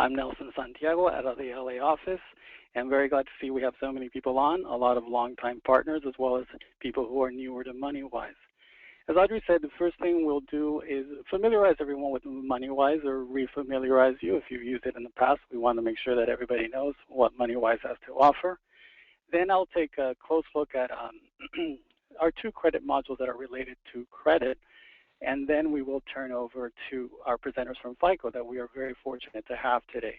I'm Nelson Santiago out of the LA office, and very glad to see we have so many people on, a lot of longtime partners as well as people who are newer to MoneyWi. As Audrey said, the first thing we'll do is familiarize everyone with MoneyWi or refamiliarize you if you've used it in the past. We want to make sure that everybody knows what MoneyWi has to offer. Then I'll take a close look at our two credit modules that are related to credit, and then we will turn over to our presenters from Fico that we are very fortunate to have today.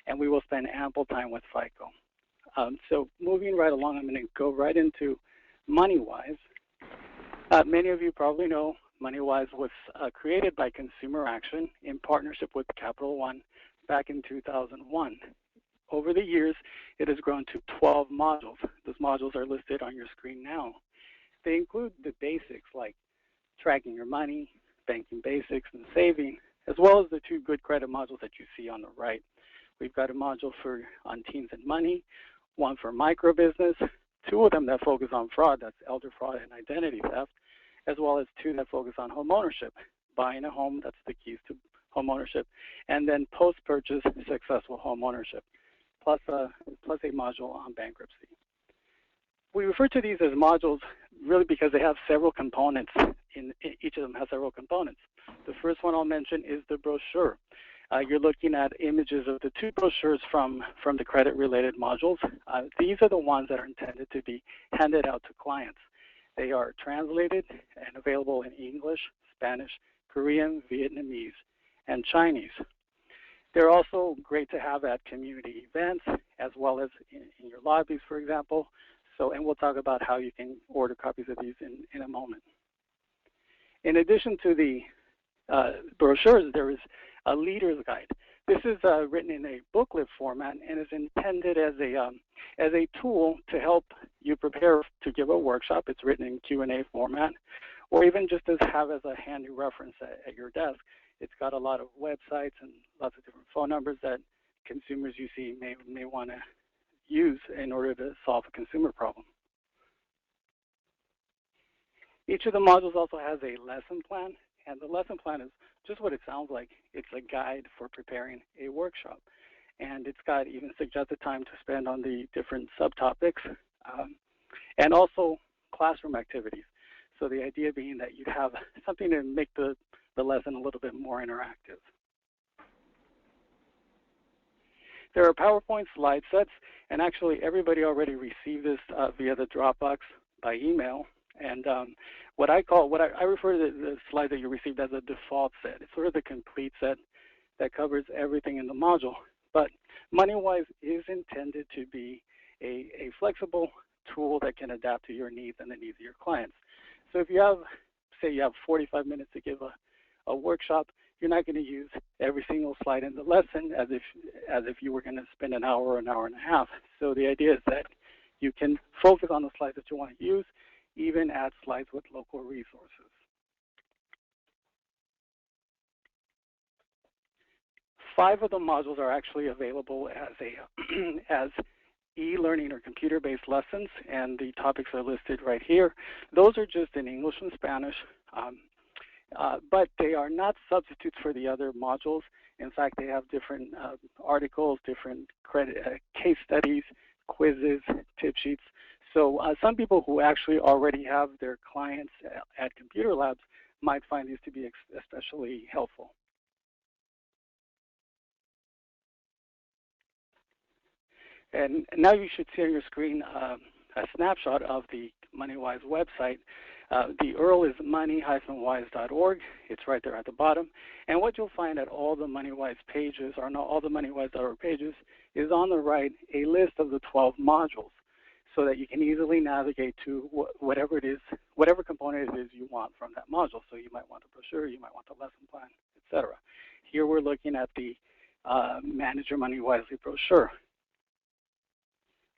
And we will spend ample time with Fico. So moving right along, I'm going to go right into MoneyWi. Many of you probably know MoneyWi was created by Consumer Action in partnership with Capital One back in 2001. Over the years, it has grown to 12 modules. Those modules are listed on your screen now. They include the basics like tracking your money, banking basics, and saving, as well as the two good credit modules that you see on the right. We've got a module on teens and money, one for micro business, two of them that focus on fraud, that's elder fraud and identity theft, as well as two that focus on home ownership, buying a home, that's the keys to home ownership, and then post-purchase successful home ownership, plus a module on bankruptcy. We refer to these as modules really because they have several components. Each of them has several components. The first one I'll mention is the brochure. You're looking at images of the two brochures from the credit-related modules. These are the ones that are intended to be handed out to clients. They are translated and available in English, Spanish, Korean, Vietnamese, and Chinese. They're also great to have at community events as well as in your lobbies, for example. And we'll talk about how you can order copies of these in a moment. In addition to the brochures, there is a leader's guide. This is written in a booklet format and is intended as a tool to help you prepare to give a workshop. It's written in Q&A format, or even just have as a handy reference at your desk. It's got a lot of websites and lots of different phone numbers that consumers you see may want to use in order to solve a consumer problem. Each of the modules also has a lesson plan, and the lesson plan is just what it sounds like. It's a guide for preparing a workshop, and it's got even suggested time to spend on the different subtopics, and also classroom activities. So the idea being that you have something to make the lesson a little bit more interactive. There are PowerPoint slide sets, and actually everybody already received this via the Dropbox by email. And what I refer to the slide that you received as a default set. It's sort of the complete set that covers everything in the module. But MoneyWi is intended to be a flexible tool that can adapt to your needs and the needs of your clients. So if you have, say you have 45 minutes to give a workshop, you're not going to use every single slide in the lesson as if you were going to spend an hour or an hour and a half. So the idea is that you can focus on the slides that you want to use, even add slides with local resources. 5 of the modules are actually available as e-learning or computer-based lessons, and the topics are listed right here. Those are just in English and Spanish. But they are not substitutes for the other modules. In fact, they have different articles, different case studies, quizzes, tip sheets. So some people who actually already have their clients at computer labs might find these to be especially helpful. And now you should see on your screen a snapshot of the MoneyWi website. The URL is money-wise.org. It's right there at the bottom. And what you'll find at all the MoneyWi pages, or not all the MoneyWise.org pages, is on the right a list of the 12 modules so that you can easily navigate to whatever it is, whatever component it is you want from that module. So you might want the brochure, you might want the lesson plan, etc. Here we're looking at the Manage Your Money Wisely brochure.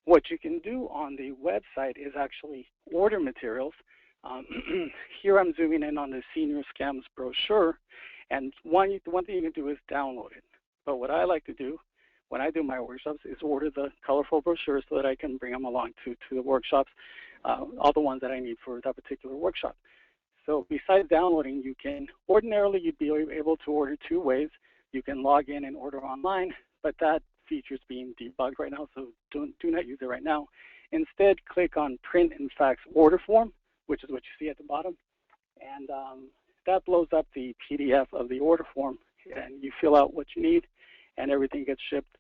What you can do on the website is actually order materials. Here I'm zooming in on the Senior Scams brochure, and one thing you can do is download it. But what I like to do when I do my workshops is order the colorful brochures so that I can bring them along to the workshops, all the ones that I need for that particular workshop. So besides downloading, you can, ordinarily you'd be able to order 2 ways. You can log in and order online, but that feature is being debugged right now, so do not use it right now. Instead, click on Print and Fax Order Form, which is what you see at the bottom, and that blows up the PDF of the order form, and you fill out what you need, and everything gets shipped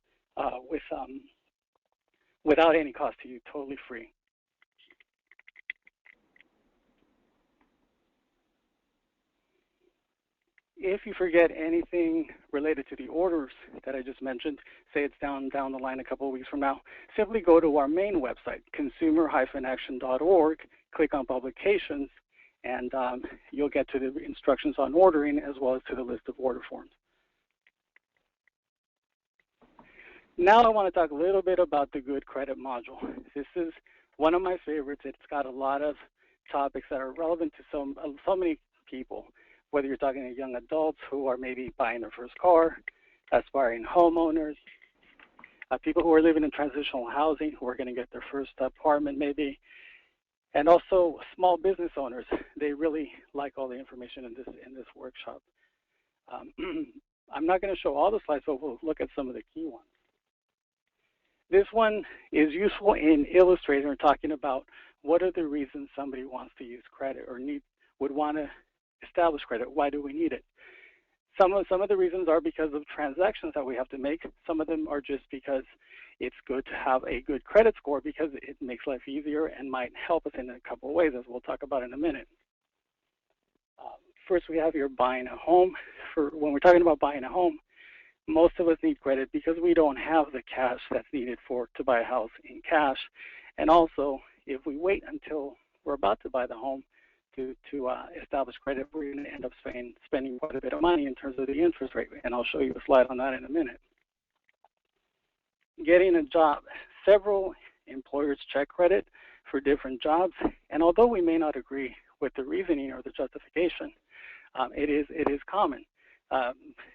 without any cost to you, totally free. If you forget anything related to the orders that I just mentioned, say it's down the line a couple of weeks from now, simply go to our main website, consumer-action.org, click on publications, and you'll get to the instructions on ordering as well as to the list of order forms. Now I want to talk a little bit about the good credit module. This is one of my favorites. It's got a lot of topics that are relevant to so many people, whether you're talking to young adults who are maybe buying their first car, aspiring homeowners, people who are living in transitional housing who are going to get their first apartment maybe, and also small business owners. They really like all the information in this workshop. I'm not going to show all the slides, but we'll look at some of the key ones. This one is useful in illustrating or talking about what are the reasons somebody wants to use credit or would want to establish credit. Why do we need it? Some of the reasons are because of transactions that we have to make. Some of them are just because it's good to have a good credit score because it makes life easier and might help us in a couple of ways, as we'll talk about in a minute. First, we have here buying a home. When we're talking about buying a home, most of us need credit because we don't have the cash that's needed to buy a house in cash. And also, if we wait until we're about to buy the home to establish credit, we're going to end up spending quite a bit of money in terms of the interest rate. And I'll show you a slide on that in a minute. Getting a job. Several employers check credit for different jobs. And although we may not agree with the reasoning or the justification, it is common.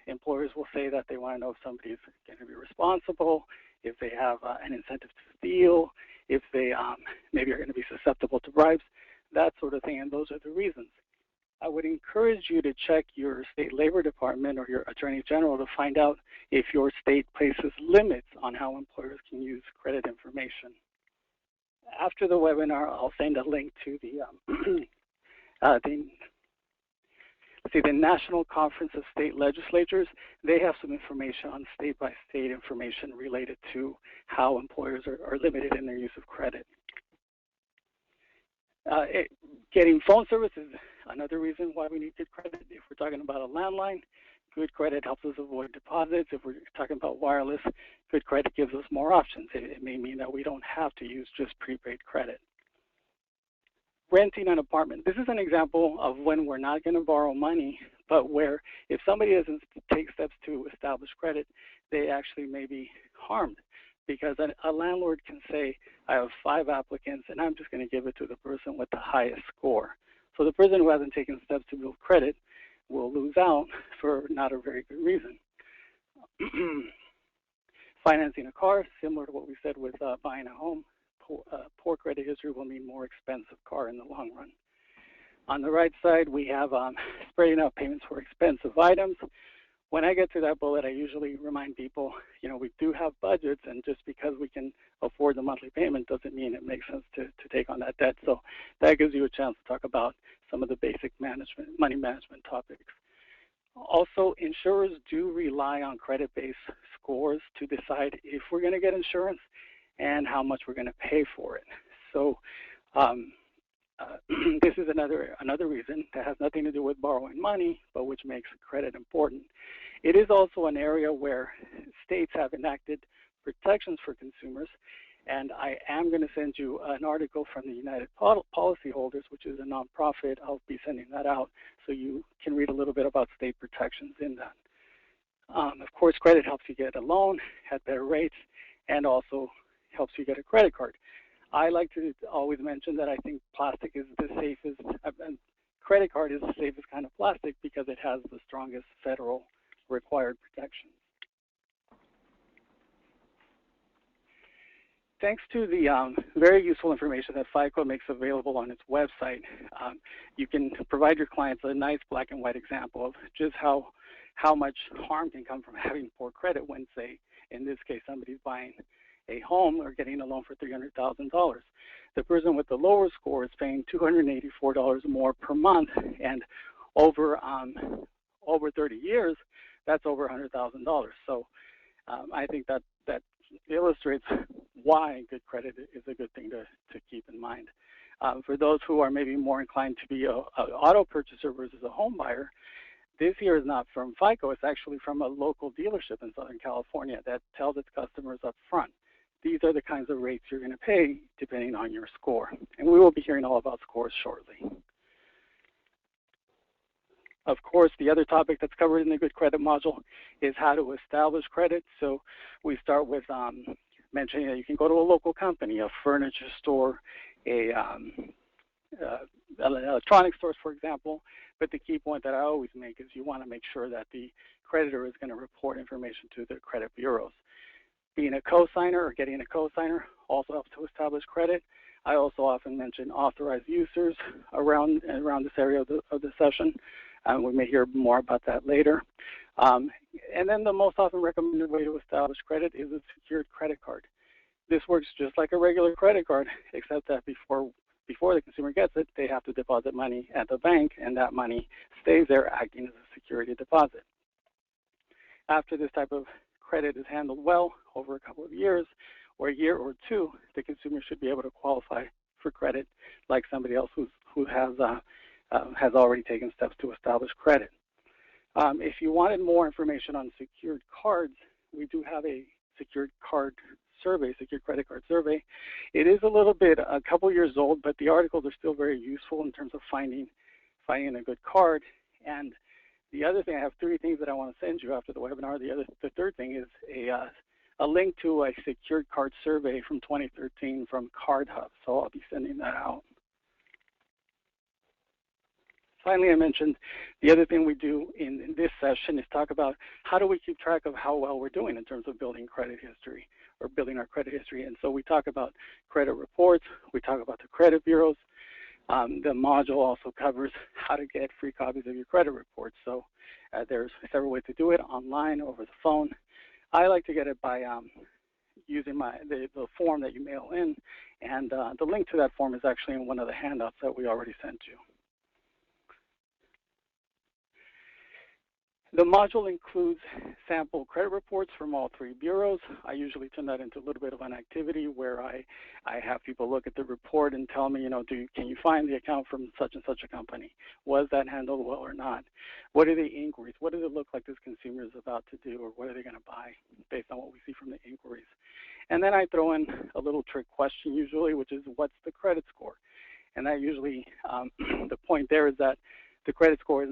Employers will say that they want to know if somebody's going to be responsible, if they have an incentive to steal, if they maybe are going to be susceptible to bribes, that sort of thing, and those are the reasons. I would encourage you to check your state labor department or your attorney general to find out if your state places limits on how employers can use credit information. After the webinar, I'll send a link to the National Conference of State Legislatures. They have some information on state-by-state information related to how employers are limited in their use of credit. Getting phone service is another reason why we need good credit. If we're talking about a landline, good credit helps us avoid deposits. If we're talking about wireless, good credit gives us more options. It may mean that we don't have to use just prepaid credit. Renting an apartment. This is an example of when we're not going to borrow money, but where if somebody doesn't take steps to establish credit, they actually may be harmed. Because a landlord can say, I have 5 applicants and I'm just going to give it to the person with the highest score. So the person who hasn't taken steps to build credit will lose out for not a very good reason. Financing a car, similar to what we said with buying a home. Poor credit history will mean more expensive car in the long run. On the right side, we have spreading out payments for expensive items. When I get to that bullet, I usually remind people, we do have budgets, and just because we can afford the monthly payment doesn't mean it makes sense to take on that debt. So that gives you a chance to talk about some of the basic money management topics. Also, insurers do rely on credit-based scores to decide if we're going to get insurance and how much we're going to pay for it. So this is another reason that has nothing to do with borrowing money, but which makes credit important. It is also an area where states have enacted protections for consumers, and I am going to send you an article from the United Policyholders, which is a nonprofit. I'll be sending that out so you can read a little bit about state protections in that. Of course, credit helps you get a loan at better rates and also helps you get a credit card. I like to always mention that I think plastic is the safest, credit card is the safest kind of plastic because it has the strongest federal required protection. Thanks to the very useful information that FICO makes available on its website, you can provide your clients a nice black and white example of just how much harm can come from having poor credit when, say, In this case, somebody's buying a home or getting a loan for $300,000. The person with the lower score is paying $284 more per month, and over 30 years, that's over $100,000. So I think that illustrates why good credit is a good thing to keep in mind. For those who are maybe more inclined to be an auto purchaser versus a home buyer, this here is not from FICO. It's actually from a local dealership in Southern California that tells its customers up front, these are the kinds of rates you're going to pay depending on your score. And we will be hearing all about scores shortly. Of course, the other topic that's covered in the good credit module is how to establish credit. So we start with mentioning that you can go to a local company, a furniture store, an electronics store, for example. But the key point that I always make is you want to make sure that the creditor is going to report information to the credit bureaus. Being a cosigner or getting a cosigner also helps to establish credit. I also often mention authorized users around this area of the session. We may hear more about that later. And then the most often recommended way to establish credit is a secured credit card. This works just like a regular credit card, except that before the consumer gets it, they have to deposit money at the bank, and that money stays there acting as a security deposit. After this type of credit is handled well over a couple of years, or a year or two, the consumer should be able to qualify for credit like somebody else who has already taken steps to establish credit. If you wanted more information on secured cards, we do have a secured card survey, secured credit card survey. It is a couple years old, but the articles are still very useful in terms of finding a good card. And the other thing, I have 3 things that I want to send you after the webinar. The third thing is a link to a secured card survey from 2013 from Card Hub. So I'll be sending that out. Finally, I mentioned the other thing we do in this session is talk about how do we keep track of how well we're doing in terms of building credit history or building our credit history. And so we talk about credit reports, we talk about the credit bureaus. The module also covers how to get free copies of your credit reports. So there's several ways to do it, online, over the phone. I like to get it by using the form that you mail in, and the link to that form is actually in one of the handouts that we already sent you. The module includes sample credit reports from all 3 bureaus. I usually turn that into a little bit of an activity where I have people look at the report and tell me, can you find the account from such and such a company? Was that handled well or not? What are the inquiries? What does it look like this consumer is about to do, or what are they going to buy based on what we see from the inquiries? And then I throw in a little trick question usually, which is what's the credit score? And that usually, the point there is that the credit score is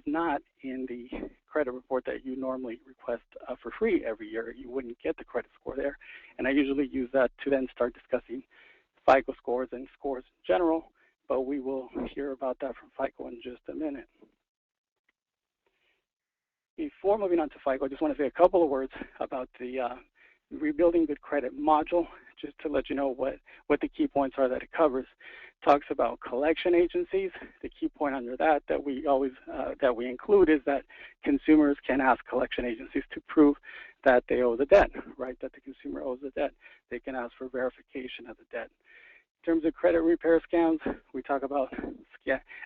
not in the credit report that you normally request for free every year. You wouldn't get the credit score there. And I usually use that to then start discussing FICO scores and scores in general, but we will hear about that from FICO in just a minute. Before moving on to FICO, I just want to say a couple of words about the Rebuilding Good Credit module, just to let you know what the key points are that it covers. Talks about collection agencies. The key point under that we always that we include is that consumers can ask collection agencies to prove that they owe the debt, right? That the consumer owes the debt. They can ask for verification of the debt. In terms of credit repair scams, we talk about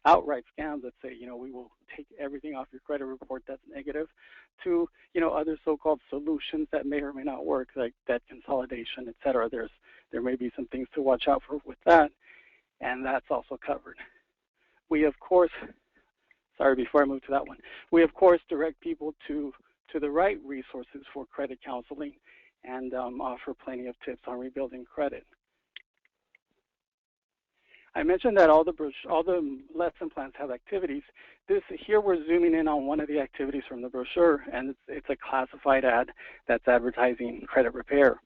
outright scams that say, we will take everything off your credit report that's negative, to, other so-called solutions that may or may not work, like debt consolidation, et cetera. There may be some things to watch out for with that, and that's also covered. We, of course, before I move to that one, we, of course, direct people to the right resources for credit counseling and offer plenty of tips on rebuilding credit. I mentioned that all the lesson plans have activities. Here we're zooming in on one of the activities from the brochure, and it's a classified ad that's advertising credit repair.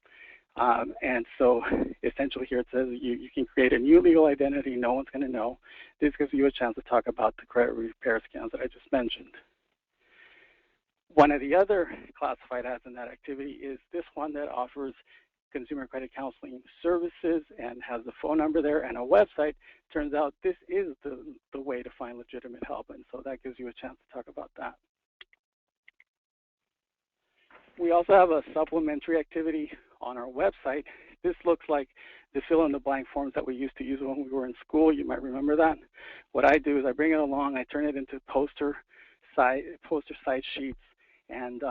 And so essentially here it says you can create a new legal identity, no one's going to know. This gives you a chance to talk about the credit repair scams that I just mentioned. One of the other classified ads in that activity is this one that offers consumer credit counseling services and has a phone number there and a website. Turns out this is the way to find legitimate help, and so that gives you a chance to talk about that. We also have a supplementary activity on our website. This looks like the fill-in-the-blank forms that we used to use when we were in school. You might remember that. What I do is I bring it along, I turn it into poster site sheets, and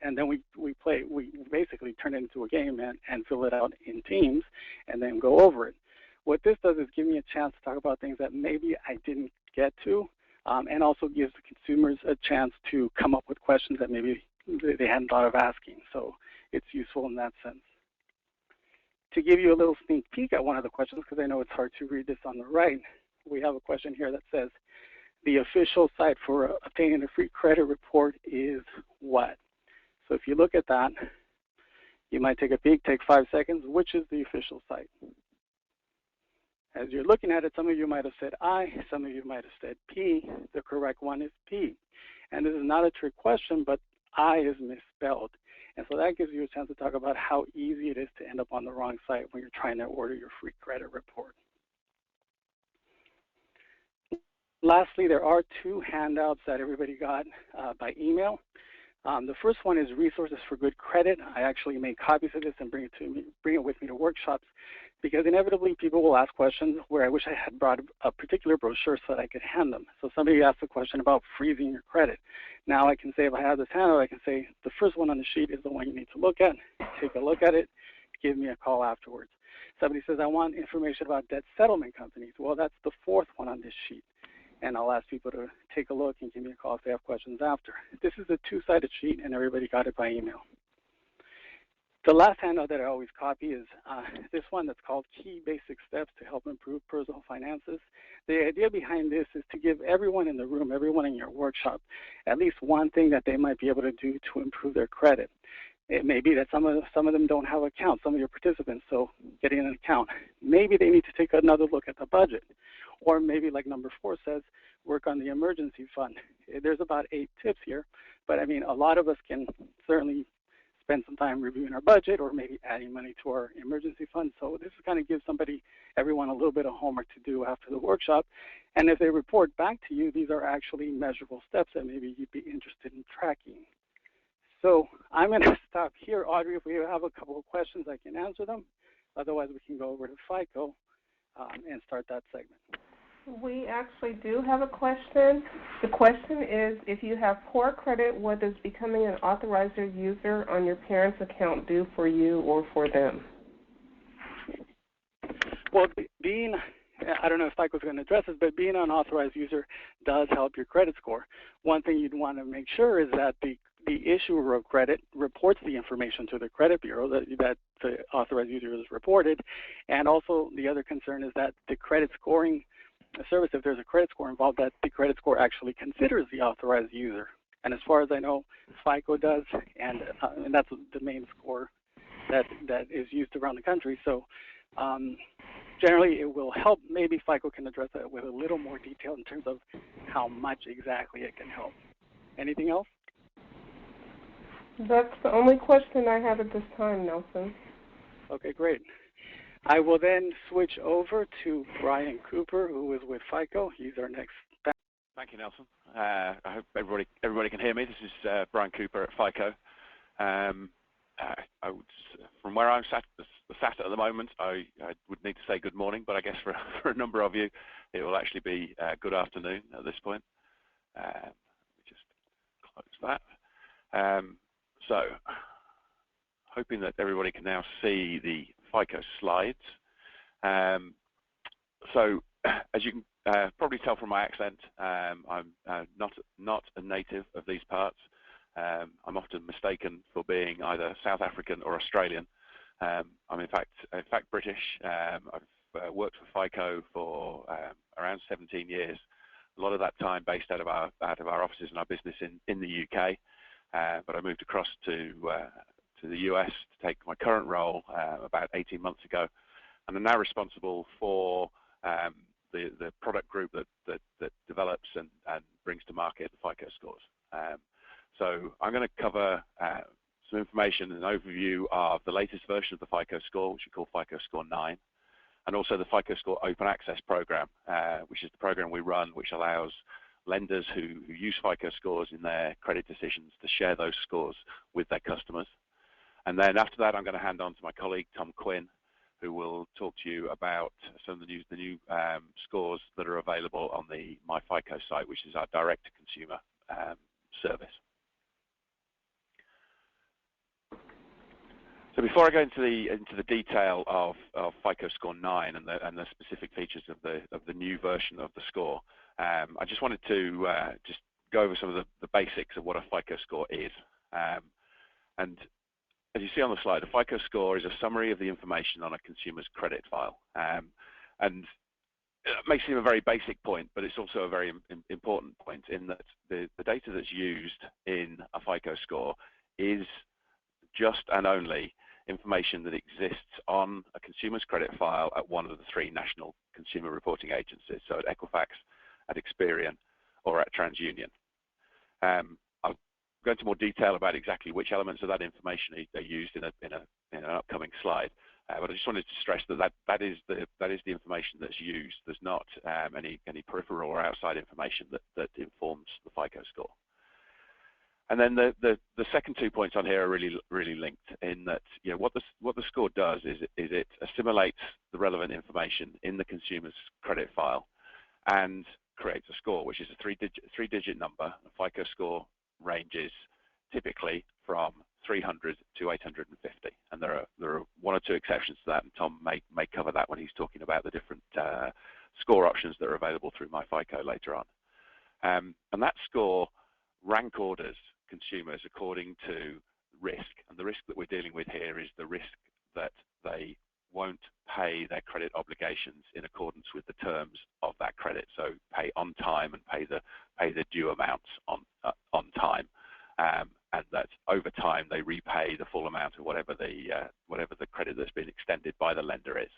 and then we basically turn it into a game and fill it out in teams and then go over it. What this does is give me a chance to talk about things that maybe I didn't get to, and also gives the consumers a chance to come up with questions that maybe they hadn't thought of asking. So it's useful in that sense. To give you a little sneak peek at one of the questions, because I know it's hard to read this on the right, we have a question here that says, the official site for obtaining a free credit report is what? So if you look at that, you might take a peek, take 5 seconds. Which is the official site? As you're looking at it, some of you might have said I, some of you might have said P. The correct one is P. And this is not a trick question, but I is misspelled. And so that gives you a chance to talk about how easy it is to end up on the wrong site when you're trying to order your free credit report. Lastly, there are 2 handouts that everybody got by email. The first one is Resources for Good Credit. I actually make copies of this and bring it with me to workshops, because inevitably people will ask questions where I wish I had brought a particular brochure so that I could hand them. So somebody asked a question about freezing your credit. Now I can say, if I have this handout, I can say the first one on the sheet is the one you need to look at. Take a look at it, give me a call afterwards. Somebody says, I want information about debt settlement companies. Well, that's the 4th one on this sheet. And I'll ask people to take a look and give me a call if they have questions after. This is a 2-sided sheet, and everybody got it by email. The last handout that I always copy is this one that's called Key Basic Steps to Help Improve Personal Finances. The idea behind this is to give everyone in the room, everyone in your workshop, at least one thing that they might be able to do to improve their credit. It may be that some of them don't have accounts, some of your participants, so getting an account. Maybe they need to take another look at the budget. Or maybe, like number 4 says, work on the emergency fund. There's about 8 tips here, but I mean, a lot of us can certainly spend some time reviewing our budget or maybe adding money to our emergency fund. So this kind of gives everyone a little bit of homework to do after the workshop. And if they report back to you, these are actually measurable steps that maybe you'd be interested in tracking. So I'm going to stop here. Audrey, if we have a couple of questions, I can answer them. Otherwise, we can go over to Fico and start that segment. We actually do have a question. The question is, if you have poor credit, what does becoming an authorized user on your parents' account do for you or for them? Well, I don't know if Fico's going to address this, but being an authorized user does help your credit score. One thing you'd want to make sure is that the issuer of credit reports the information to the credit bureau that the authorized user has reported. And also the other concern is that the credit scoring service, if there's a credit score involved, that the credit score actually considers the authorized user. And as far as I know, Fico does, and that's the main score that is used around the country. So generally it will help. Maybe Fico can address that with a little more detail in terms of how much exactly it can help. Anything else? That's the only question I have at this time, Nelson. Okay, great. I will then switch over to Brian Cooper, who is with Fico. He's our next. Thank you, Nelson. I hope everybody can hear me. This is Brian Cooper at Fico. From where I'm sat at the moment, I would need to say good morning, but I guess for a number of you, it will actually be good afternoon at this point. Let me just close that. So, hoping that everybody can now see the Fico slides. So, as you can probably tell from my accent, I'm not a native of these parts. I'm often mistaken for being either South African or Australian. I'm in fact British. I've worked for Fico for around 17 years. A lot of that time based out of our offices and our business in the UK. But I moved across to the US to take my current role about 18 months ago, and I'm now responsible for the product group that develops and brings to market the Fico scores. So I'm going to cover some information and an overview of the latest version of the Fico score, which we call Fico Score 9, and also the Fico Score Open Access program, which is the program we run, which allows lenders who use FICO scores in their credit decisions to share those scores with their customers. And then after that, I'm going to hand on to my colleague, Tom Quinn, who will talk to you about some of the new scores that are available on the MyFICO site, which is our direct-to-consumer service. So before I go into the detail of FICO Score 9 and the specific features of the new version of the score, I just wanted to just go over some of the basics of what a FICO score is. And as you see on the slide, a FICO score is a summary of the information on a consumer's credit file. And it may seem a very basic point, but it's also a very important point in that the data that's used in a FICO score is just and only information that exists on a consumer's credit file at one of the three national consumer reporting agencies, so at Equifax, at Experian, or at TransUnion. I'll go into more detail about exactly which elements of that information are used in an upcoming slide. But I just wanted to stress that is the information that's used. There's not any peripheral or outside information that informs the FICO score. And then the second 2 points on here are really linked in that what the score does is it assimilates the relevant information in the consumer's credit file and creates a score, which is a three-digit number. The FICO score ranges typically from 300 to 850, and there are one or two exceptions to that, and Tom may cover that when he's talking about the different score options that are available through MyFICO later on. And that score rank orders consumers according to risk, and the risk that we're dealing with here is the risk that they won't pay their credit obligations in accordance with the terms of that credit, so pay on time and pay the due amounts on time, and that over time they repay the full amount of whatever the credit that's been extended by the lender is.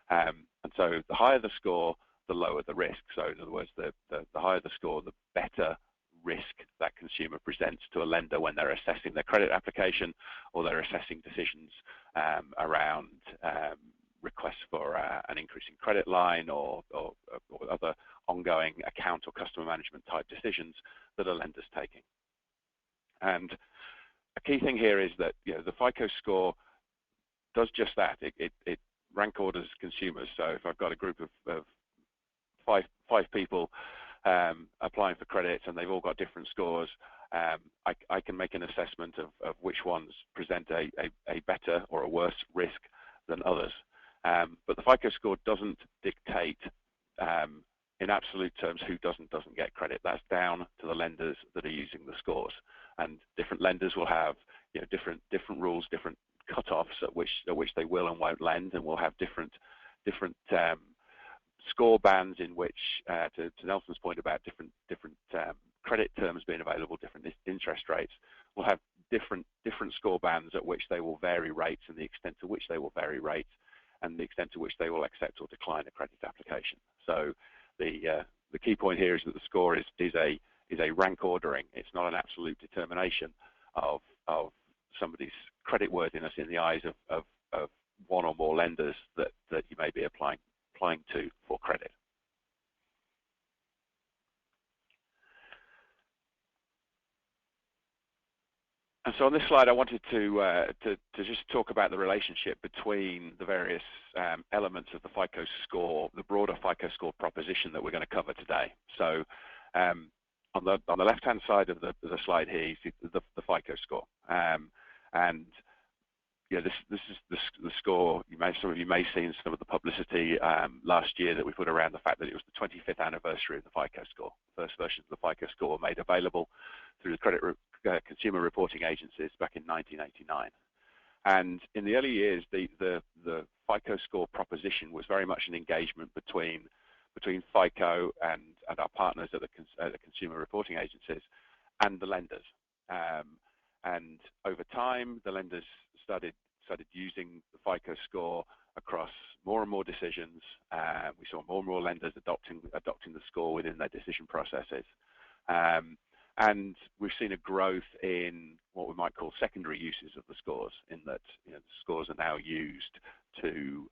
And so the higher the score, the lower the risk. So in other words, the higher the score, the better risk that consumer presents to a lender when they're assessing their credit application or they're assessing decisions around requests for an increase in credit line or other ongoing account or customer management type decisions that a lender's taking. And a key thing here is that the FICO score does just that. It rank orders consumers. So if I've got a group of five people applying for credit and they've all got different scores, I can make an assessment of which ones present a better or a worse risk than others. But the FICO score doesn't dictate in absolute terms who doesn't get credit. That's down to the lenders that are using the scores, and different lenders will have different rules, different cutoffs at which they will and won't lend, and will have different score bands in which, to Nelson's point about different credit terms being available, different interest rates, will have different score bands at which they will vary rates, and the extent to which they will vary rates, and the extent to which they will accept or decline a credit application. So the key point here is that the score is a rank ordering. It's not an absolute determination of somebody's creditworthiness in the eyes of one or more lenders that you may be applying to for credit. And so on this slide, I wanted to just talk about the relationship between the various elements of the FICO score, the broader FICO score proposition that we're going to cover today. So on the left-hand side of the slide here, you see the FICO score, and this is the score. Some of you may have seen some of the publicity last year that we put around the fact that it was the 25th anniversary of the FICO score. The first version of the FICO score made available through the credit consumer reporting agencies back in 1989. And in the early years, the FICO score proposition was very much an engagement between FICO and our partners at the consumer reporting agencies and the lenders. And over time, the lenders started using the FICO score across more and more decisions. We saw more and more lenders adopting the score within their decision processes. And we've seen a growth in what we might call secondary uses of the scores, in that the scores are now used to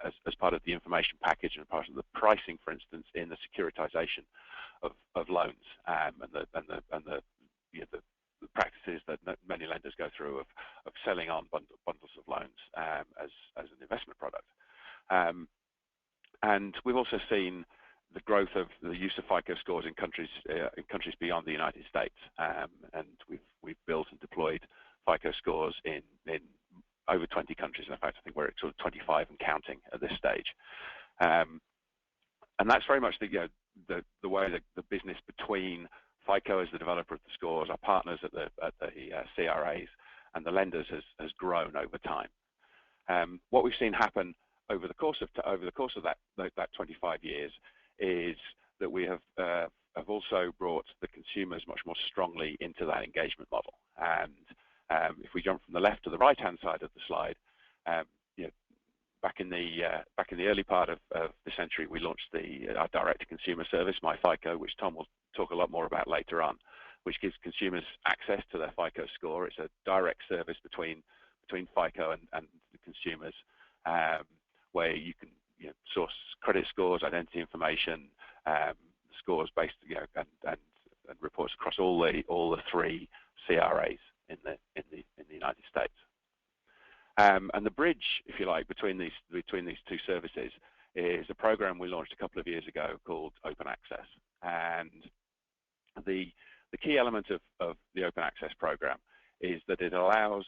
as part of the information package and part of the pricing, for instance, in the securitization of loans, and the practices that many lenders go through of selling on bundles of loans as an investment product. And we've also seen the growth of the use of FICO scores in countries beyond the United States, and we've built and deployed FICO scores in over 20 countries. In fact, I think we're at sort of 25 and counting at this stage. And that's very much the way that the business between FICO as the developer of the scores, our partners at the CRAs, and the lenders has grown over time. What we've seen happen over the course of that 25 years is that we have also brought the consumers much more strongly into that engagement model. And if we jump from the left to the right-hand side of the slide, back in the early part of the century, we launched our direct-to-consumer service, MyFICO, which Tom will talk a lot more about later on, which gives consumers access to their FICO score. It's a direct service between FICO and the consumers, where you can source credit scores, identity information, scores based and reports across all the three CRAs in the United States. And the bridge, if you like, between these two services is a program we launched a couple of years ago called Open Access. And the key element of the Open Access program is that it allows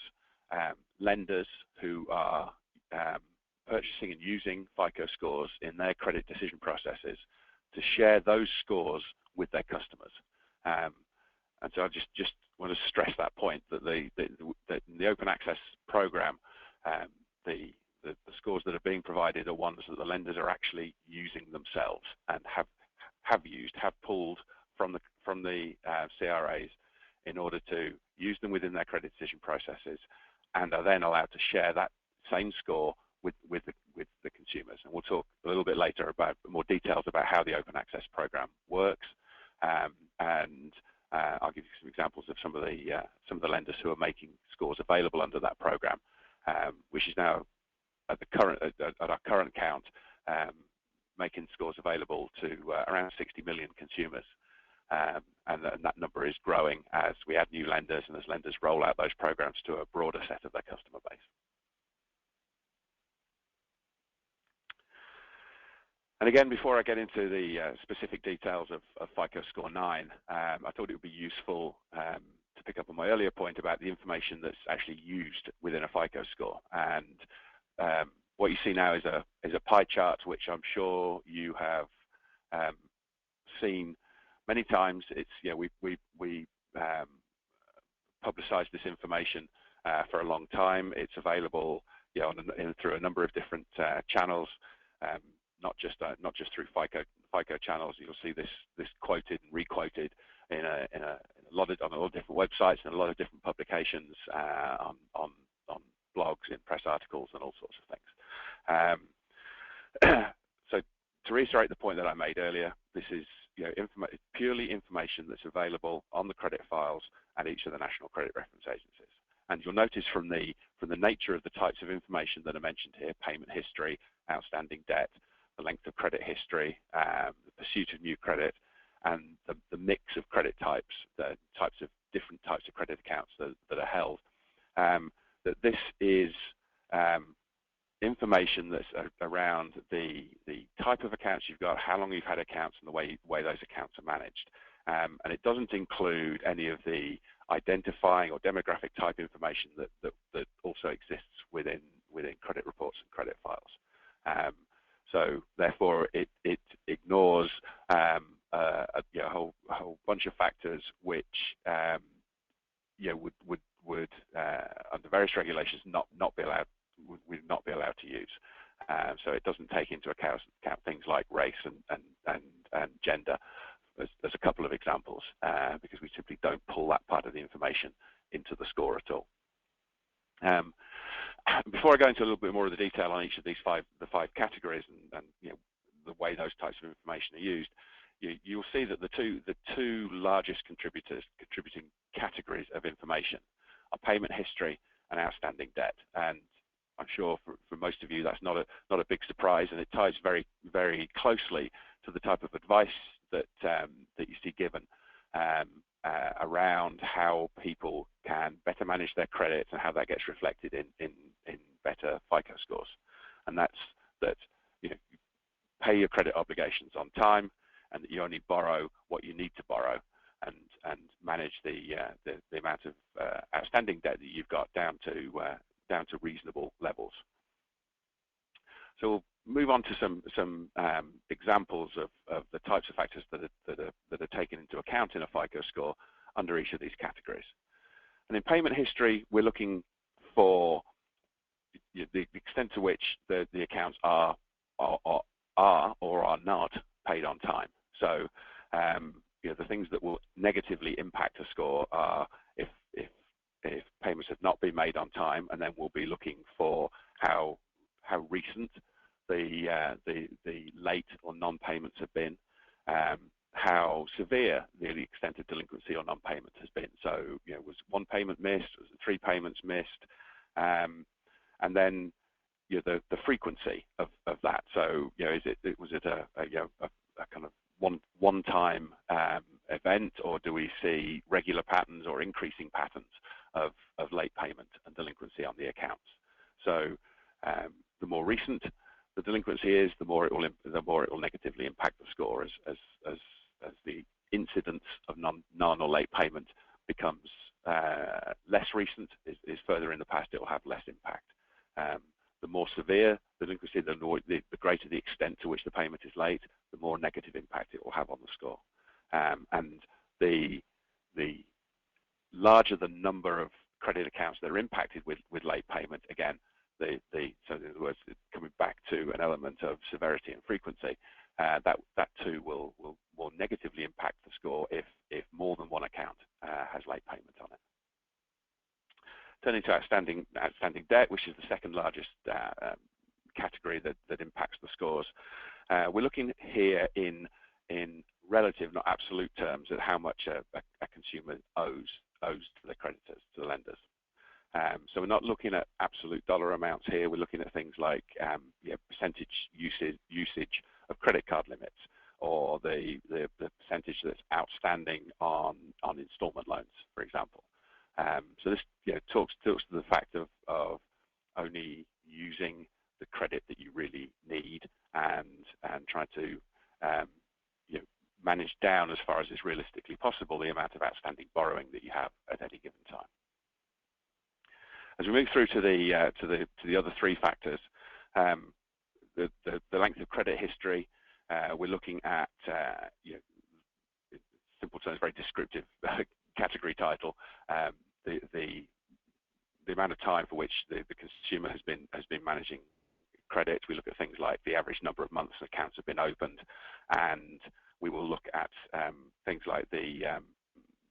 lenders who are purchasing and using FICO scores in their credit decision processes to share those scores with their customers. And so I just want to stress that point, that the Open Access program, the scores that are being provided are ones that the lenders are actually using themselves and have pulled from the CRAs in order to use them within their credit decision processes, and are then allowed to share that same score with the consumers. And we'll talk a little bit later about more details about how the Open Access program works, and I'll give you some examples of some of the lenders who are making scores available under that program, which is now at our current count making scores available to around 60 million consumers, and that number is growing as we add new lenders and as lenders roll out those programs to a broader set of their customer base. And again, before I get into the specific details of FICO Score 9, I thought it would be useful to pick up on my earlier point about the information that's actually used within a FICO score. And what you see now is a pie chart, which I'm sure you have seen many times. It's we publicized this information for a long time. It's available through a number of different channels. Not just through FICO channels. You'll see this quoted and requoted on a lot of different websites and a lot of different publications, on blogs, in press articles, and all sorts of things. So to reiterate the point that I made earlier, this is purely information that's available on the credit files at each of the national credit reference agencies. And you'll notice from the nature of the types of information that are mentioned here: payment history, outstanding debt, the length of credit history, the pursuit of new credit, and the mix of credit types, the different types of credit accounts that are held, that this is information that's around the type of accounts you've got, how long you've had accounts, and the way those accounts are managed. And it doesn't include any of the identifying or demographic type information that also exists within credit reports and credit files. So therefore, it ignores a whole bunch of factors which would under various regulations not be allowed to use. So it doesn't take into account things like race and gender, as a couple of examples, because we simply don't pull that part of the information into the score at all. Before I go into a little bit more of the detail on each of the five categories and the way those types of information are used, you'll see that the two largest contributing categories of information are payment history and outstanding debt. And I'm sure for most of you that's not a big surprise, and it ties very, very closely to the type of advice that that you see given around how people can better manage their credit and how that gets reflected in better FICO scores. And that's that you pay your credit obligations on time, and that you only borrow what you need to borrow, and manage the amount of outstanding debt that you've got down to reasonable levels. So we'll move on to some examples of the types of factors that are taken into account in a FICO score under each of these categories. And in payment history, we're looking for the extent to which the accounts are or are not paid on time. So the things that will negatively impact a score are if payments have not been made on time, and then we'll be looking for how recent the late or non-payments have been, how severe the extent of delinquency or non-payment has been. So was one payment missed, was it 3 payments missed, and then the frequency of that. So was it a kind of one-time event, or do we see regular patterns or increasing patterns of late payment and delinquency on the accounts? So the more recent the delinquency is, the more it will negatively impact the score as the incidence of non or late payment becomes less recent, is further in the past, it will have less impact. The more severe the delinquency, the greater the extent to which the payment is late, the more negative impact it will have on the score. And the larger the number of credit accounts that are impacted with late payment, again, so in other words, coming back to an element of severity and frequency, that too will more negatively impact the score if more than one account has late payment on it. Turning to outstanding debt, which is the second largest category that impacts the scores. We're looking here in relative, not absolute terms, at how much a consumer owes to the creditors, to the lenders. So we're not looking at absolute dollar amounts here. We're looking at things like percentage usage of credit card limits, or the percentage that's outstanding on installment loans, for example. So this talks to the fact of only using the credit that you really need, and try to manage down, as far as is realistically possible, the amount of outstanding borrowing that you have at any given time. As we move through to the other 3 factors, the length of credit history, we're looking at in simple terms, very descriptive category title, the amount of time for which the consumer has been managing credit. We look at things like the average number of months accounts have been opened, and we will look at things like the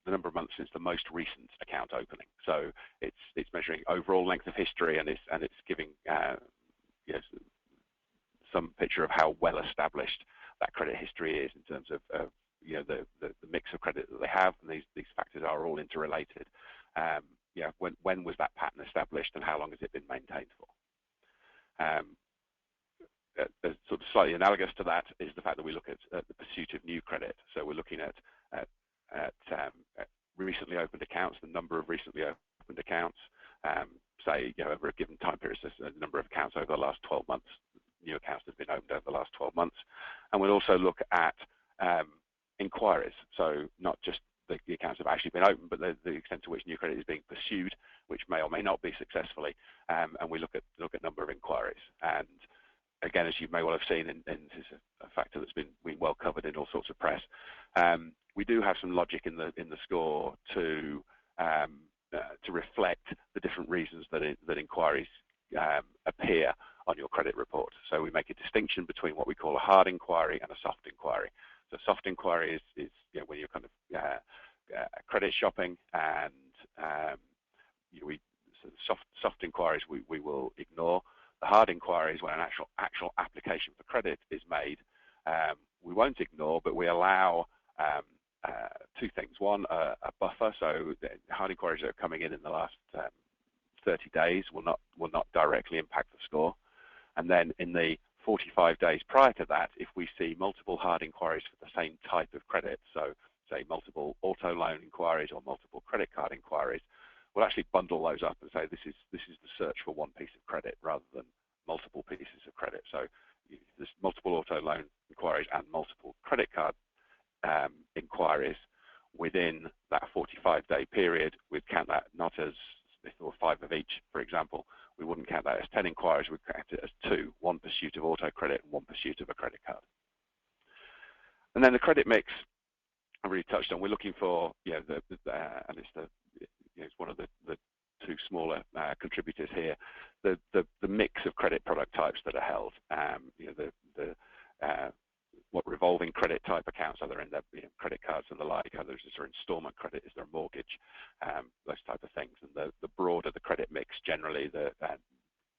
number of months since the most recent account opening. So it's measuring overall length of history, and it's giving some picture of how well established that credit history is in terms of the mix of credit that they have, and these factors are all interrelated. When was that pattern established, and how long has it been maintained for? Sort of slightly analogous to that is the fact that we look at the pursuit of new credit. So we're looking at recently opened accounts, the number of recently opened accounts, say over a given time period, so the number of accounts over the last 12 months, new accounts that have been opened over the last 12 months. And we'll also look at inquiries, so not just the accounts have actually been opened, but the extent to which new credit is being pursued, which may or may not be successfully, and we look at number of inquiries. And again, as you may well have seen, and this is a factor that's been well covered in all sorts of press, we do have some logic in the score to reflect the different reasons that inquiries appear on your credit report. So we make a distinction between what we call a hard inquiry and a soft inquiry. So soft inquiry is when you're kind of credit shopping, and soft inquiries we will ignore. The hard inquiries, when an actual application for credit is made, we won't ignore, but we allow 2 things. One, a buffer. So the hard inquiries that are coming in the last 30 days will not directly impact the score. And then in the 45 days prior to that, if we see multiple hard inquiries for the same type of credit, so say multiple auto loan inquiries or multiple credit card inquiries, we'll actually bundle those up and say this is the search for one piece of credit rather than multiple pieces of credit. So there's multiple auto loan inquiries and multiple credit card inquiries within that 45-day period. We'd count that not as if there were 5 of each, for example. We wouldn't count that as 10 inquiries. We'd count it as 2, one pursuit of auto credit and one pursuit of a credit card. And then the credit mix I really touched on. We're looking for, and it's one of the 2 smaller contributors here, the mix of credit product types that are held. What revolving credit type accounts are there in there, credit cards and the like, others is there installment credit, is there a mortgage, those type of things. And the broader the credit mix, generally,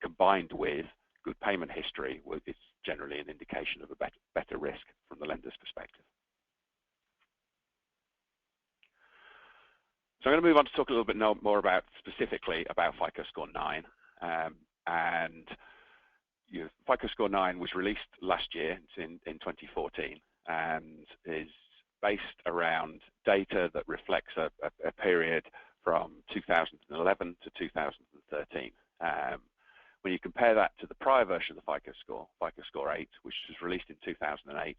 combined with good payment history, is generally an indication of a better risk from the lender's perspective. So I'm going to move on to talk a little bit more specifically about Fico Score 9. Fico Score 9 was released last year, it's in 2014, and is based around data that reflects a period from 2011 to 2013. When you compare that to the prior version of the Fico Score 8, which was released in 2008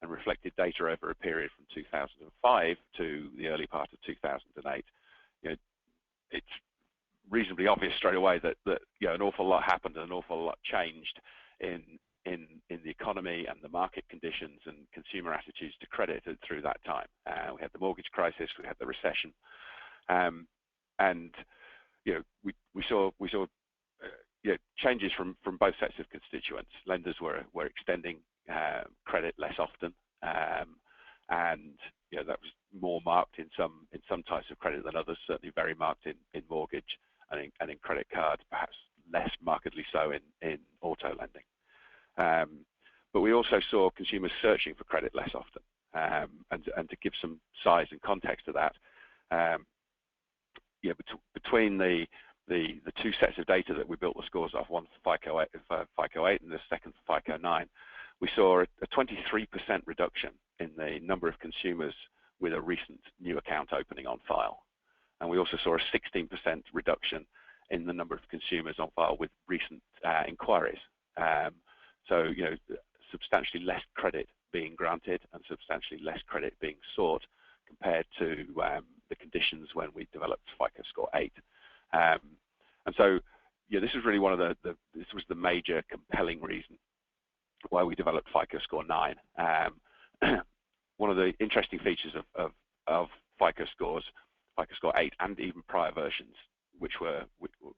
and reflected data over a period from 2005 to the early part of 2008, it's reasonably obvious straight away that an awful lot happened and an awful lot changed in the economy and the market conditions and consumer attitudes to credit through that time. We had the mortgage crisis, we had the recession, and we saw changes from both sets of constituents. Lenders were extending credit less often, and that was more marked in some types of credit than others. Certainly very marked in mortgage and in credit card, perhaps less markedly so in auto lending. But we also saw consumers searching for credit less often. And to give some size and context to that, between the 2 sets of data that we built the scores off, one for Fico 8 and the second for Fico 9, we saw a 23% reduction in the number of consumers with a recent new account opening on file. And we also saw a 16% reduction in the number of consumers on file with recent inquiries. So, substantially less credit being granted and substantially less credit being sought compared to the conditions when we developed Fico Score 8. And so, this is really this was the major compelling reason why we developed Fico Score 9. One of the interesting features of Fico Scores, Fico Score 8 and even prior versions,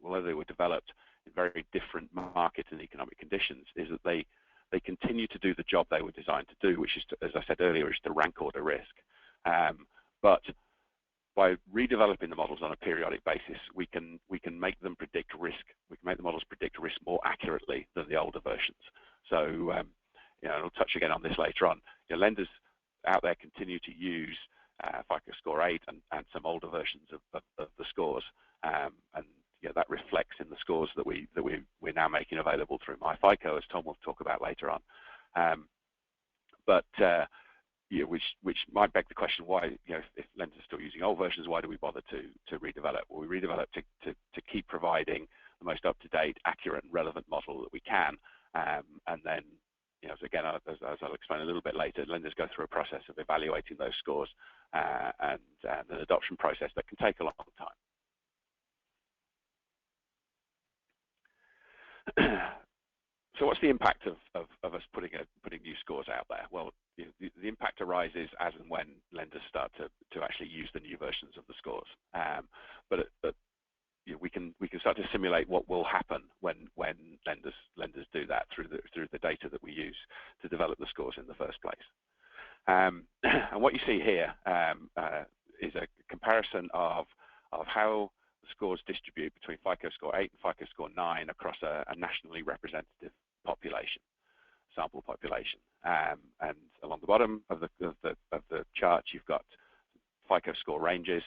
although they were developed in very different market and economic conditions, is that they continue to do the job they were designed to do, which is, as I said earlier, is to rank order risk. But by redeveloping the models on a periodic basis, we can make them predict risk. We can make the models predict risk more accurately than the older versions. So, I'll touch again on this later on. Lenders out there continue to use Fico Score 8 and some older versions of the scores, and that reflects in the scores that we're now making available through MyFICO, as Tom will talk about later on. Which might beg the question, why, if lenders are still using old versions, why do we bother to redevelop? Well, we redevelop to keep providing the most up-to-date, accurate, and relevant model that we can, and then, again, as I'll explain a little bit later, lenders go through a process of evaluating those scores and an adoption process that can take a long time. So what's the impact of us putting new scores out there? Well, the impact arises as and when lenders start to actually use the new versions of the scores. But we can start to simulate what will happen when lenders do that through the data that we use to develop the scores in the first place. And what you see here is a comparison of how the scores distribute between Fico Score 8 and Fico Score 9 across a nationally representative sample population. And along the bottom of the chart, you've got Fico Score ranges,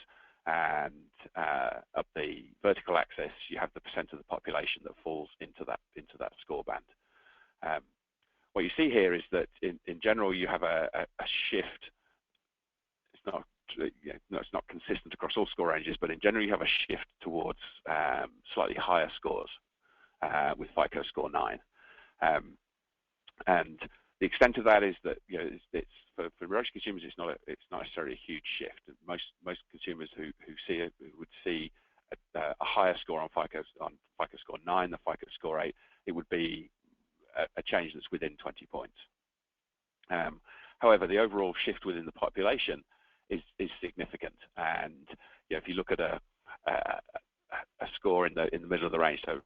and up the vertical axis, you have the percent of the population that falls into that score band. What you see here is that in general you have a shift. It's not consistent across all score ranges, but in general you have a shift towards slightly higher scores with FICO Score 9. And the extent of that is that it's for most consumers it's not necessarily a huge shift. Most consumers who see it would see a higher score on FICO Score 9 than FICO Score 8. It would be a change that's within 20 points. However, the overall shift within the population is significant, and if you look at a score in the middle of the range, so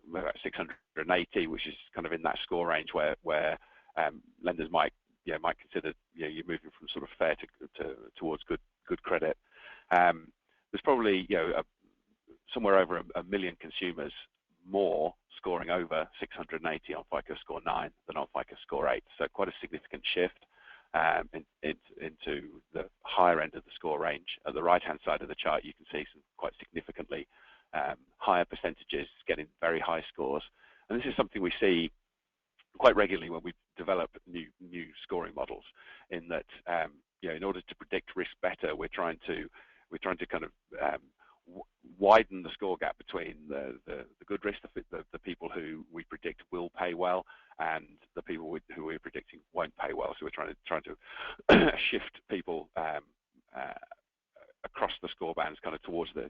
about 680, which is kind of in that score range where lenders might consider you're moving from sort of fair towards good credit. There's probably somewhere over a million consumers more scoring over 680 on FICO Score 9 than on FICO Score 8. So quite a significant shift into the higher end of the score range. At the right-hand side of the chart, you can see some quite significantly higher percentages getting very high scores. And this is something we see quite regularly when we develop new scoring models. In that, in order to predict risk better, we're trying to kind of widen the score gap between the good risk, the people who we predict will pay well, and the people who we're predicting won't pay well. So we're trying to shift people across the score bands, kind of towards the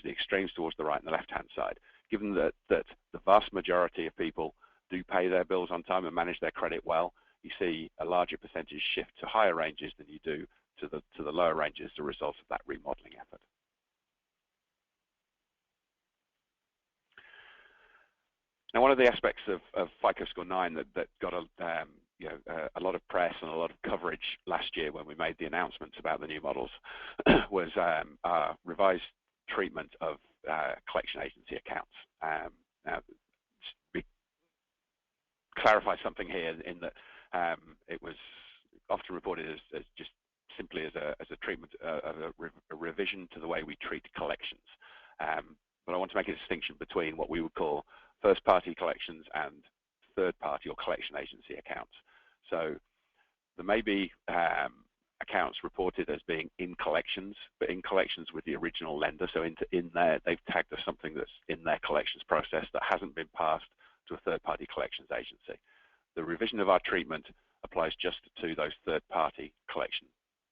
extremes, towards the right and the left-hand side. Given that the vast majority of people do pay their bills on time and manage their credit well, you see a larger percentage shift to higher ranges than you do to the lower ranges as a result of that remodeling effort. Now, one of the aspects of FICO Score 9 that got a lot of press and a lot of coverage last year when we made the announcements about the new models was our revised treatment of collection agency accounts. Now, we clarify something here in that it was often reported as just simply as a treatment of a revision to the way we treat collections. But I want to make a distinction between what we would call first-party collections and third-party or collection agency accounts. So there may be accounts reported as being in collections, but in collections with the original lender. So in there, they've tagged as something that's in their collections process that hasn't been passed to a third-party collections agency. The revision of our treatment applies just to those third-party collection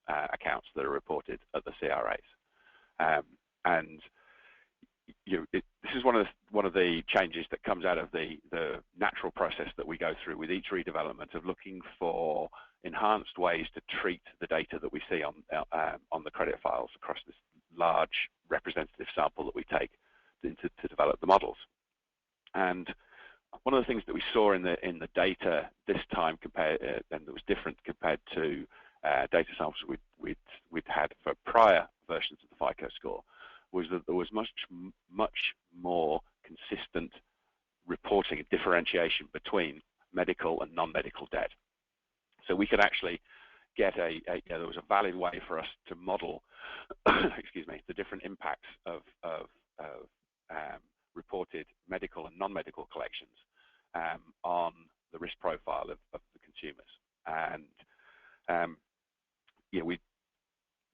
accounts that are reported at the CRAs. And this is one of the changes that comes out of the natural process that we go through with each redevelopment of looking for enhanced ways to treat the data that we see on the credit files across this large representative sample that we take to develop the models. And one of the things that we saw in the data this time and that was different compared to data samples we'd had for prior versions of the FICO score was that there was much more consistent reporting and differentiation between medical and non-medical debt. So we could actually get there was a valid way for us to model, excuse me, the different impacts of reported medical and non-medical collections on the risk profile of the consumers. And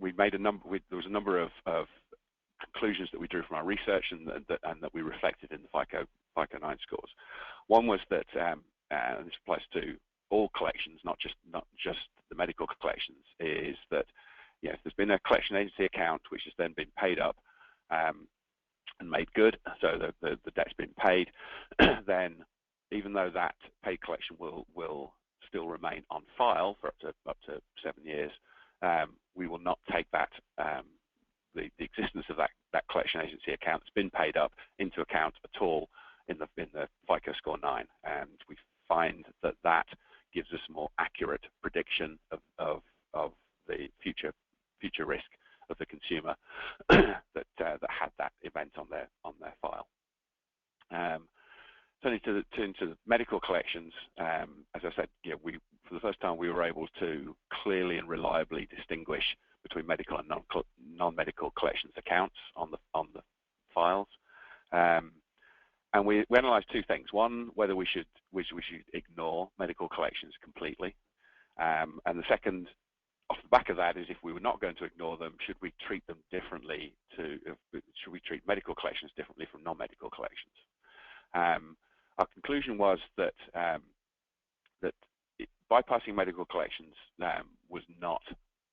we made there was a number of conclusions that we drew from our research and that we reflected in the FICO 9 scores. One was that, and this applies to all collections, not just the medical collections, is that if there's been a collection agency account which has then been paid up and made good, so the debt's been paid, then even though that paid collection will still remain on file for up to 7 years, we will not take that the existence of that collection agency account that's been paid up into account at all in the FICO Score 9, and we find that gives us a more accurate prediction of the future risk of the consumer that had that event on their file. Turning to the medical collections, as I said, for the first time we were able to clearly and reliably distinguish between medical and non-medical collections accounts on the files. And we analysed two things. One, whether we should ignore medical collections completely, and the second, off the back of that, is if we were not going to ignore them, should we treat them differently? Should we treat medical collections differently from non-medical collections? Our conclusion was that bypassing medical collections was not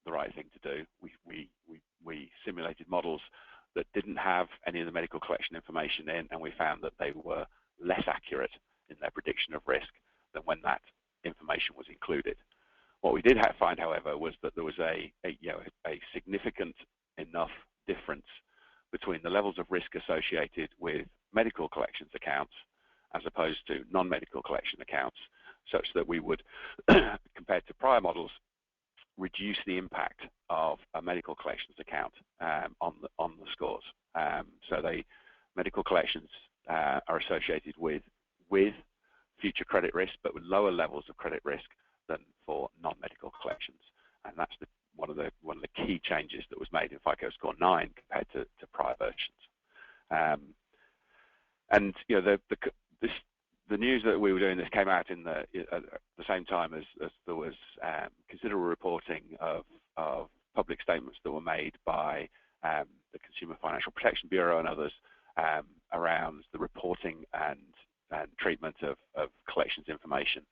the right thing to do. We simulated models that didn't have any of the medical collection information in, and we found that they were less accurate in their prediction of risk than when that information was included. What we did find, however, was that there was a significant enough difference between the levels of risk associated with medical collections accounts as opposed to non-medical collection accounts, such that we would, compared to prior models, reduce the impact of a medical collections account on the scores. So medical collections are associated with future credit risk, but with lower levels of credit risk than for non-medical collections, and that's one of the key changes that was made in Fico Score 9 compared to prior versions. And you know, the news that we were doing this came out at the same time as there was considerable reporting of public statements that were made by the Consumer Financial Protection Bureau and others around the reporting and treatment of collections information,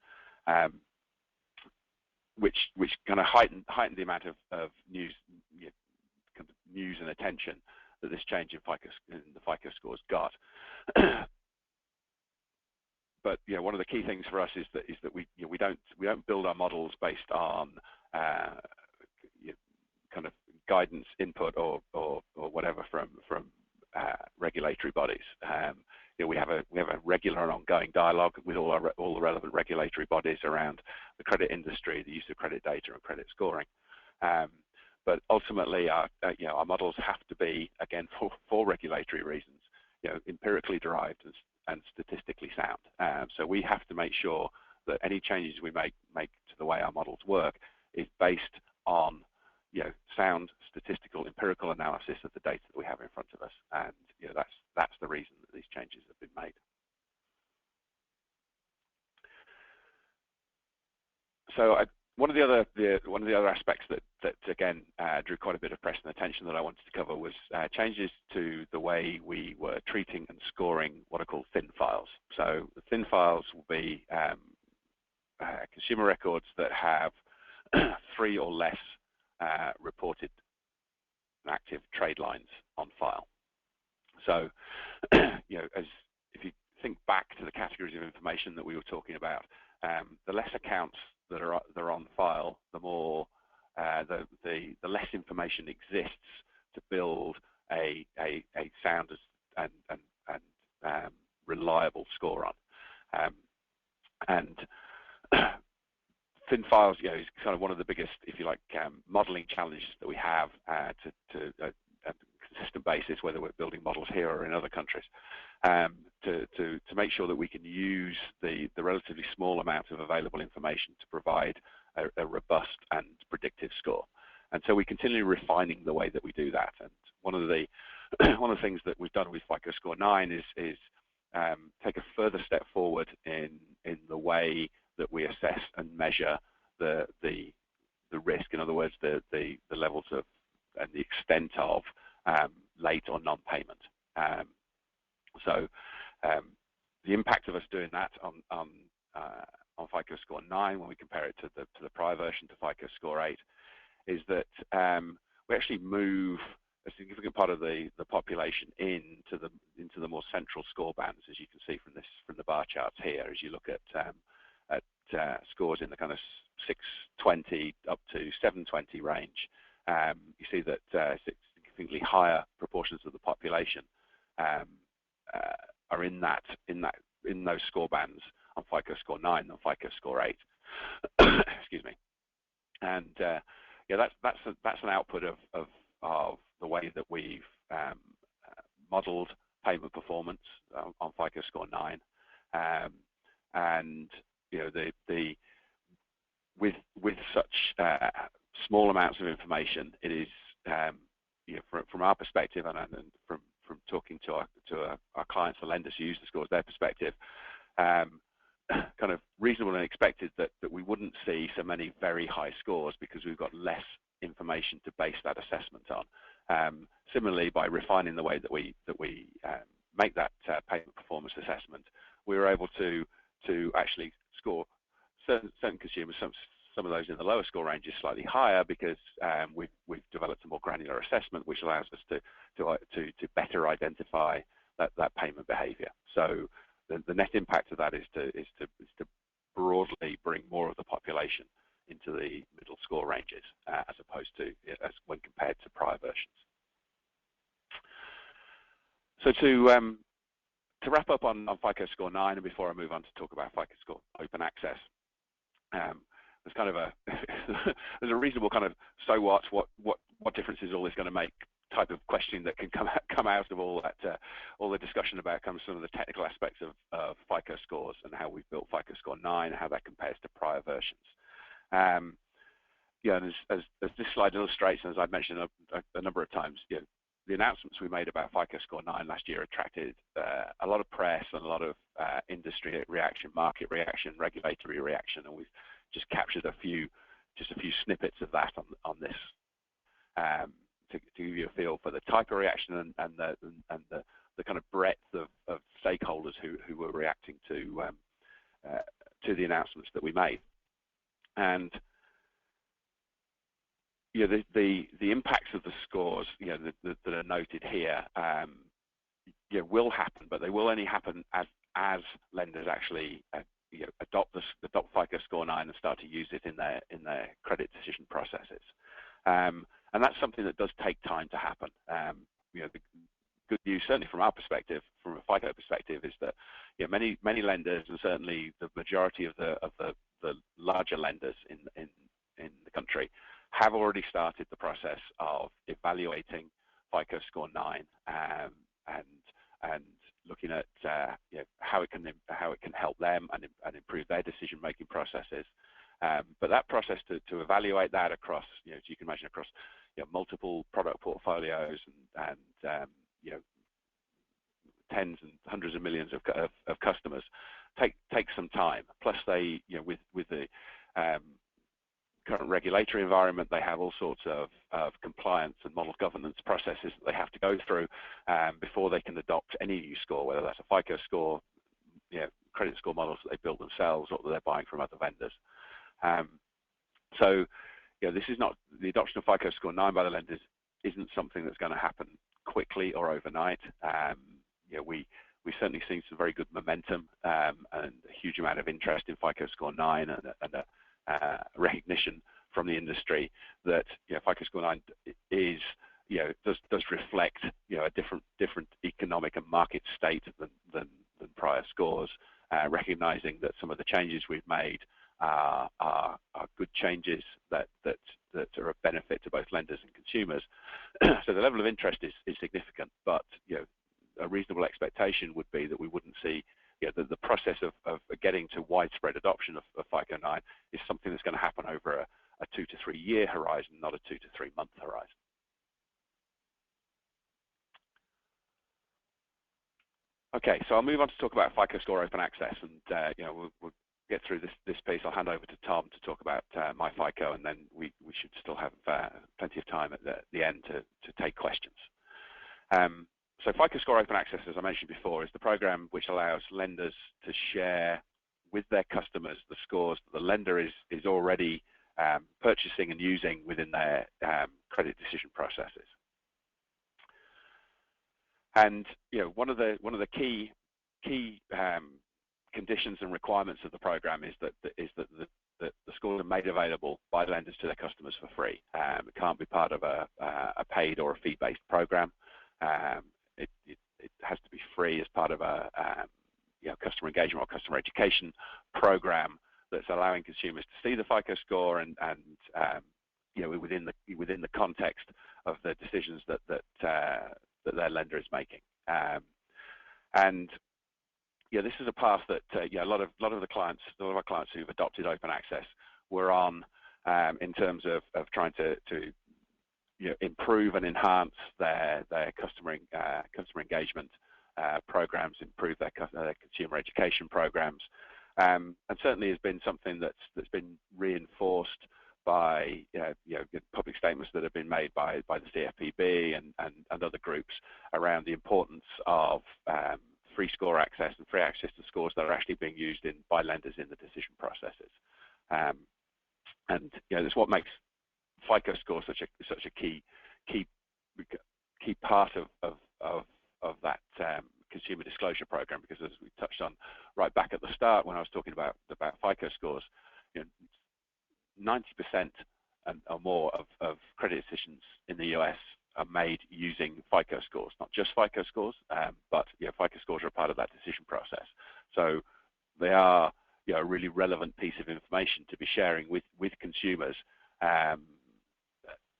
which kind of heightened the amount of news, kind of news and attention that this change in the FICO scores got. But one of the key things for us is that we don't build our models based on kind of guidance input or whatever from regulatory bodies. We have a regular and ongoing dialogue with all the relevant regulatory bodies around the credit industry, the use of credit data and credit scoring. But ultimately, our models have to be, again, for regulatory reasons, empirically derived and statistically sound. So we have to make sure that any changes we make to the way our models work is based on sound statistical empirical analysis of the data that we have in front of us, and that's the reason that these changes have been made. So one of the other aspects that again drew quite a bit of press and attention that I wanted to cover was changes to the way we were treating and scoring what are called thin files. So the thin files will be consumer records that have 3 or less reported active trade lines on file. So if you think back to the categories of information that we were talking about, the less accounts that are on file, the more the less information exists to build a sound and reliable score on. And thin files, is kind of one of the biggest, if you like, modeling challenges that we have to a consistent basis, whether we're building models here or in other countries, to make sure that we can use the relatively small amount of available information to provide a robust and predictive score. And so we continue refining the way that we do that. And one of the things that we've done with Fico Score 9 is take a further step forward in the way that we assess and measure the risk. In other words, the levels of and the extent of late or non-payment. So the impact of us doing that on Fico Score 9, when we compare it to the prior version, to Fico Score 8, is that we actually move a significant part of the population into the more central score bands, as you can see from the bar charts here. As you look at scores in the kind of 620 up to 720 range, you see that significantly higher proportions of the population are in those score bands on Fico Score 9 than Fico Score 8. Excuse me. And that's an output of the way that we've modelled payment performance on Fico Score 9, and with such small amounts of information, it is from our perspective, and from talking to our clients, the lenders who use the scores, their perspective, kind of reasonable and expected that we wouldn't see so many very high scores because we've got less information to base that assessment on. Similarly, by refining the way that we make that payment performance assessment, we were able to actually score certain consumers, some of those in the lower score ranges slightly higher, because we've developed a more granular assessment which allows us to better identify that payment behavior. So the net impact of that is to broadly bring more of the population into the middle score ranges, as opposed to when compared to prior versions. So to wrap up on Fico Score 9, and before I move on to talk about Fico Score Open Access, there's kind of there's a reasonable kind of so what difference is all this going to make type of questioning that can come out of all the discussion about some of the technical aspects of Fico scores and how we've built Fico Score 9, how that compares to prior versions. Yeah, and as this slide illustrates, and as I've mentioned a number of times, the announcements we made about Fico Score 9 last year attracted a lot of press and a lot of industry reaction, market reaction, regulatory reaction, and we've just captured a few snippets of that on this to give you a feel for the type of reaction and the kind of breadth of stakeholders who were reacting to the announcements that we made. And the impacts of the scores that are noted here will happen, but they will only happen as lenders actually adopt Fico Score 9 and start to use it in their credit decision processes. And that's something that does take time to happen. The good news, certainly from our perspective, from a Fico perspective, is that many lenders, and certainly the majority of the larger lenders in the country, have already started the process of evaluating Fico Score 9 and looking at how it can help them and improve their decision-making processes. But that process to evaluate that across, as you can imagine, across multiple product portfolios and tens and hundreds of millions of customers take some time. Plus, they with the current regulatory environment, they have all sorts of compliance and model governance processes that they have to go through before they can adopt any new score, whether that's a Fico score, credit score models that they build themselves or that they're buying from other vendors. So this is not, the adoption of Fico Score 9 by the lenders isn't something that's going to happen quickly or overnight. We've certainly seen some very good momentum and a huge amount of interest in Fico Score 9 and a recognition from the industry that Fico Score 9 is does reflect a different economic and market state than prior scores, recognizing that some of the changes we've made are good changes that are of benefit to both lenders and consumers. So the level of interest is significant, but a reasonable expectation would be that we wouldn't see the process of getting to widespread adoption of Fico 9 is something that's going to happen over a 2 to 3 year horizon, not a 2 to 3 month horizon. Okay, so I'll move on to talk about Fico Score Open Access, and we'll get through this piece. I'll hand over to Tom to talk about MyFico, and then we should still have plenty of time at the end to take questions. So Fico Score Open Access, as I mentioned before, is the program which allows lenders to share with their customers the scores that the lender is already purchasing and using within their credit decision processes. And one of the key conditions and requirements of the program is that the scores are made available by lenders to their customers for free. It can't be part of a paid or a fee-based program. It has to be free as part of a customer engagement or customer education program that's allowing consumers to see the Fico score and within the context of the decisions that their lender is making. And this is a path that a lot of our clients who've adopted open access were on in terms of trying to improve and enhance their customer engagement programs, improve their consumer education programs, and certainly has been something that's been reinforced by public statements that have been made by the CFPB and other groups around the importance of free score access and free access to scores that are actually being used by lenders in the decision processes. And that's what makes Fico Score such a key part of that consumer disclosure program, because as we touched on right back at the start when I was talking about Fico scores, 90% or more of credit decisions in the US are made using Fico scores, not just Fico scores, but Fico scores are a part of that decision process. So they are a really relevant piece of information to be sharing with consumers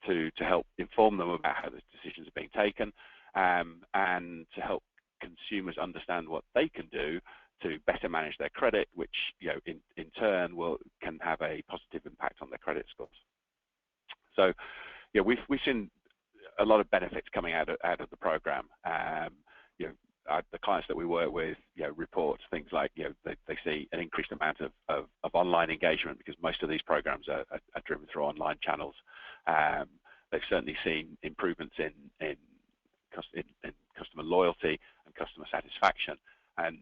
to help inform them about how the decisions are being taken, and to help consumers understand what they can do to better manage their credit, which in turn can have a positive impact on their credit scores. So we've seen a lot of benefits coming out of the program. The clients that we work with report things like they see an increased amount of online engagement, because most of these programs are driven through online channels. They've certainly seen improvements in customer loyalty and customer satisfaction, and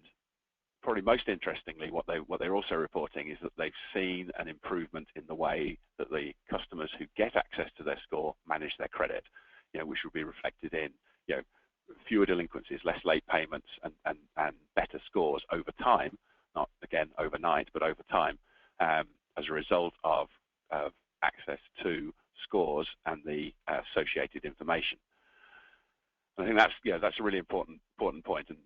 probably most interestingly, what they're also reporting is that they've seen an improvement in the way that the customers who get access to their score manage their credit, which will be reflected in fewer delinquencies, less late payments, and better scores over time, not again overnight, but over time, as a result of access to scores and the associated information. And I think that's a really important point, and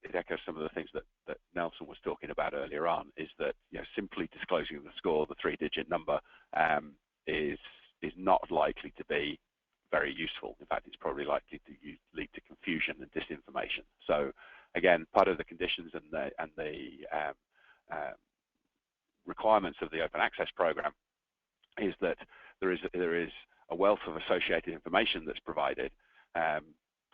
it echoes some of the things that Nelson was talking about earlier on. Is that simply disclosing the score, the 3-digit number, is not likely to be very useful. In fact, it's probably likely to lead to confusion and disinformation. So again, part of the conditions and the requirements of the open access program is that there is a wealth of associated information that's provided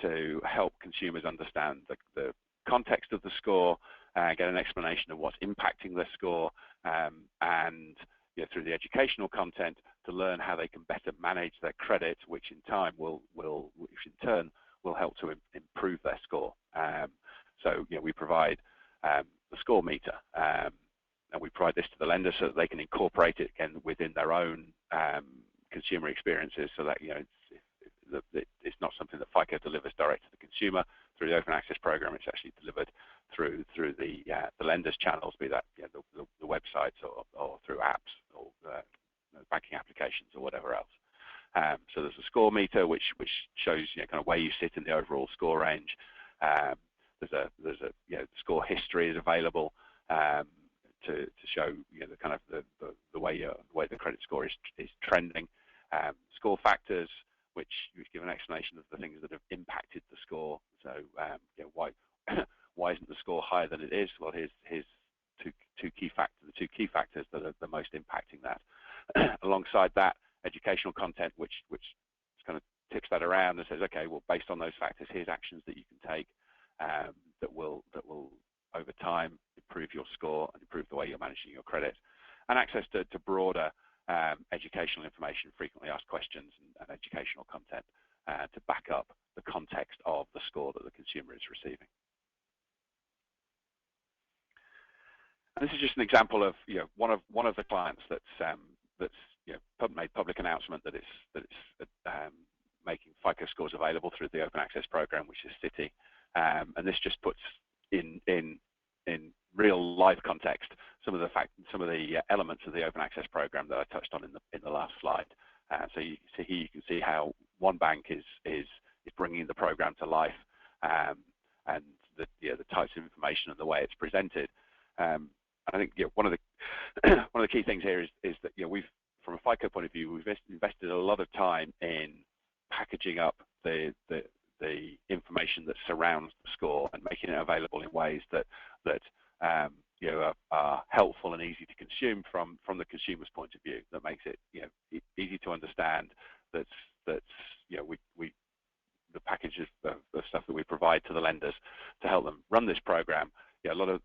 to help consumers understand the context of the score, get an explanation of what's impacting the score, and through the educational content to learn how they can better manage their credit, which in turn will help to improve their score. So we provide the score meter, and we provide this to the lender so that they can incorporate it again within their own consumer experiences, so that it's not something that Fico delivers direct to the consumer through the open access program. It's actually delivered through the lender's channels, be that the websites or through apps or banking applications or whatever else. So there's a score meter which shows kind of where you sit in the overall score range. There's a score history is available to show the kind of the way the credit score is trending. Score factors, which give an explanation of the things that have impacted the score. So why isn't the score higher than it is? Well, here's two key factors, the two key factors that are the most impacting that. Alongside that, educational content, which kind of tips that around and says, okay, well, based on those factors, here's actions that you can take that will over time improve your score and improve the way you're managing your credit. And access to broader educational information, frequently asked questions, and educational content to back up the context of the score that the consumer is receiving. And this is just an example of one of the clients that's made public announcement that it's making Fico scores available through the open access program, which is Citi, and this just puts in real life context some of the elements of the open access program that I touched on in the last slide. So here you can see how one bank is bringing the program to life, and the types of information and the way it's presented. I think one of the key things here is that we've, from a Fico point of view, we've invested a lot of time in packaging up the information that surrounds the score and making it available in ways that are helpful and easy to consume from the consumer's point of view. That makes it easy to understand. That's that's the packages of stuff that we provide to the lenders to help them run this program. A lot of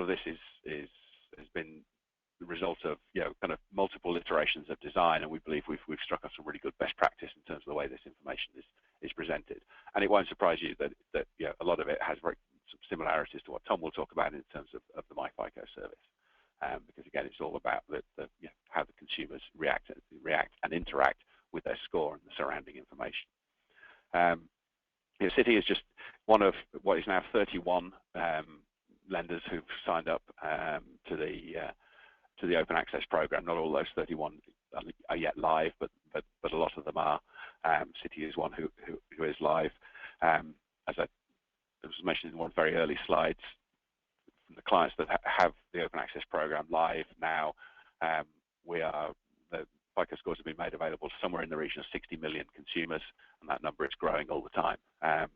this has been the result of kind of multiple iterations of design, and we believe we've struck up some really good best practice in terms of the way this information is presented. And it won't surprise you that a lot of it has some similarities to what Tom will talk about in terms of the MyFICO service, because again it's all about how the consumers react and interact with their score and the surrounding information. Citi is just one of what is now 31 lenders who've signed up to the open access program. Not all those 31 are yet live, but a lot of them are. Citi is one who is live. As I was mentioned in one of the very early slides, from the clients that have the open access program live now, the FICO scores have been made available to somewhere in the region of 60 million consumers, and that number is growing all the time. And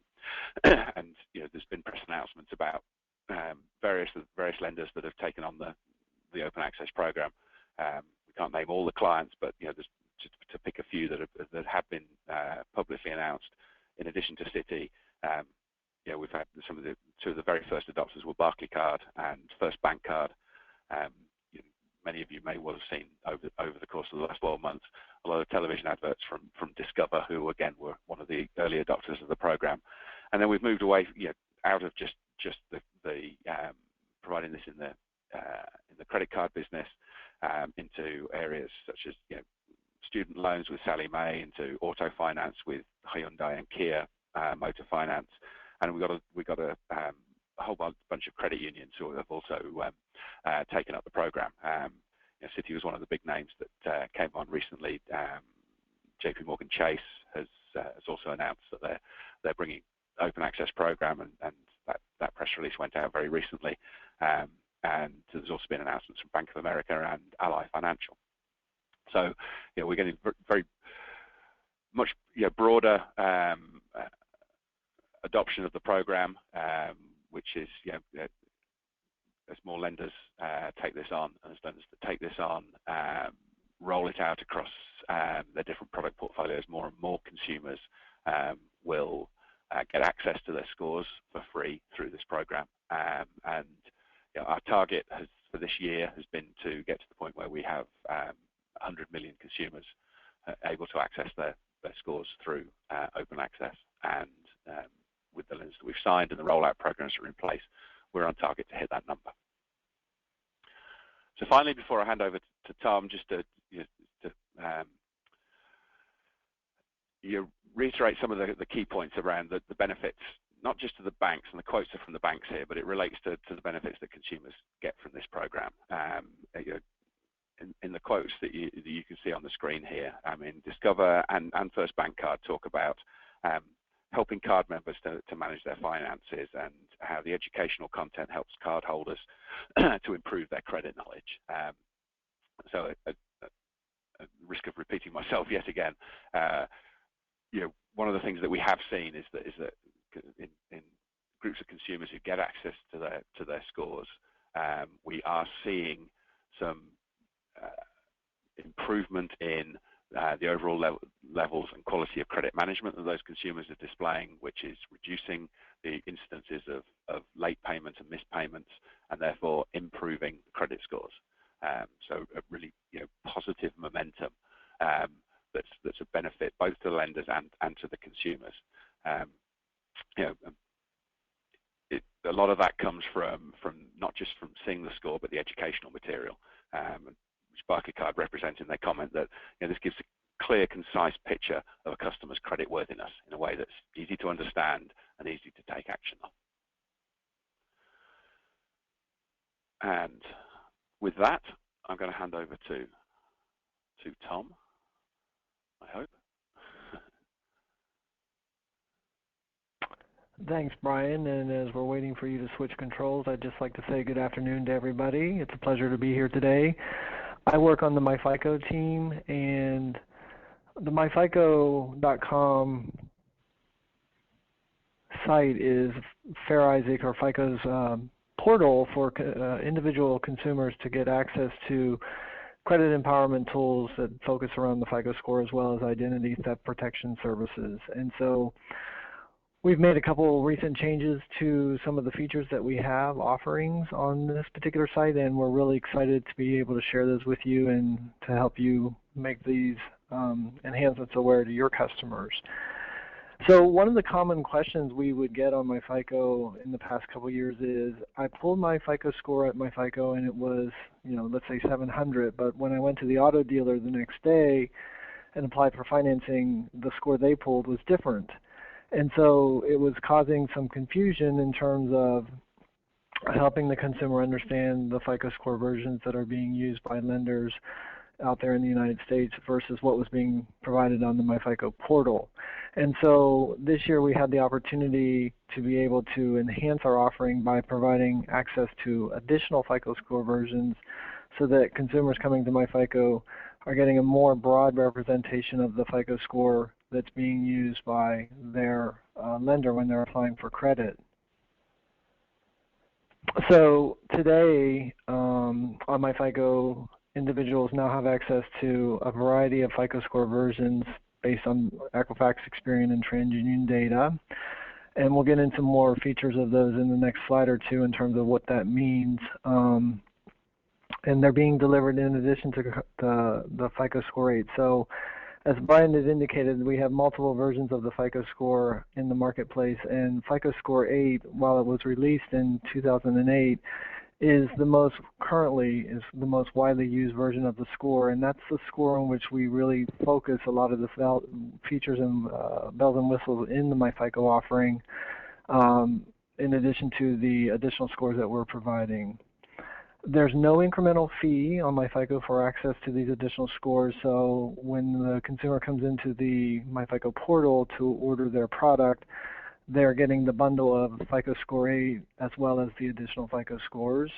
there's been press announcements about various lenders that have taken on the open access program. We can't name all the clients, but there's just to pick a few that have been publicly announced. In addition to Citi, we've had two of the very first adopters were Barclaycard and First Bank Card. Many of you may well have seen over the course of the last 12 months a lot of television adverts from Discover, who again were one of the early adopters of the program. And then we've moved away out of just the providing this in the credit card business into areas such as student loans with Sallie Mae, into auto finance with Hyundai and Kia Motor Finance, and we got a whole bunch of credit unions who have also taken up the program. Citi was one of the big names that came on recently. JP Morgan Chase has also announced that they're bringing open access program, and that press release went out very recently. And there's also been announcements from Bank of America and Ally Financial. So we're getting very much broader adoption of the program, which is as more lenders take this on, and as lenders that take this on roll it out across their different product portfolios, more and more consumers will get access to their scores for free through this program. And our target for this year has been to get to the point where we have 100 million consumers able to access their scores through open access. And with the lenders that we've signed and the rollout programs that are in place, we're on target to hit that number. So finally, before I hand over to Tom, just to reiterate some of the key points around the benefits, not just to the banks, and the quotes are from the banks here, but it relates to the benefits that consumers get from this program. In the quotes that you can see on the screen here, Discover and First Bank Card talk about helping card members to manage their finances, and how the educational content helps card holders to improve their credit knowledge. So at risk of repeating myself yet again, one of the things that we have seen is that in groups of consumers who get access to their scores, we are seeing some improvement in the overall levels and quality of credit management that those consumers are displaying, which is reducing the instances of late payments and missed payments, and therefore improving credit scores. So a really positive momentum that's a benefit both to the lenders and to the consumers. A lot of that comes from not just from seeing the score, but the educational material, which Barclaycard represents in their comment that this gives a clear, concise picture of a customer's credit worthiness in a way that's easy to understand and easy to take action on. And with that, I'm going to hand over to Tom, I hope. Thanks, Brian. And as we're waiting for you to switch controls, I'd just like to say good afternoon to everybody. It's a pleasure to be here today. I work on the MyFICO team, and the MyFICO.com site is Fair Isaac, or FICO's portal for individual consumers to get access to credit empowerment tools that focus around the FICO score, as well as identity theft protection services. And so we've made a couple recent changes to some of the features that we have offerings on this particular site, and we're really excited to be able to share those with you and to help you make these enhancements aware to your customers. So one of the common questions we would get on my FICO in the past couple of years is, I pulled my FICO score at my FICO and it was, let's say 700, but when I went to the auto dealer the next day and applied for financing, the score they pulled was different. And so it was causing some confusion in terms of helping the consumer understand the FICO score versions that are being used by lenders out there in the United States versus what was being provided on the MyFICO portal. And so this year we had the opportunity to be able to enhance our offering by providing access to additional FICO score versions so that consumers coming to MyFICO are getting a more broad representation of the FICO score that's being used by their lender when they're applying for credit. So today on MyFICO, individuals now have access to a variety of FICO score versions based on Equifax, Experian, and TransUnion data. And we'll get into more features of those in the next slide or two in terms of what that means. And they're being delivered in addition to the FICO Score 8. So as Brian has indicated, we have multiple versions of the FICO Score in the marketplace. And FICO Score 8, while it was released in 2008, is the most widely used version of the score, and that's the score on which we really focus a lot of the features and bells and whistles in the MyFICO offering, in addition to the additional scores that we're providing. There's no incremental fee on MyFICO for access to these additional scores, so when the consumer comes into the MyFICO portal to order their product, they're getting the bundle of FICO Score 8 as well as the additional FICO scores.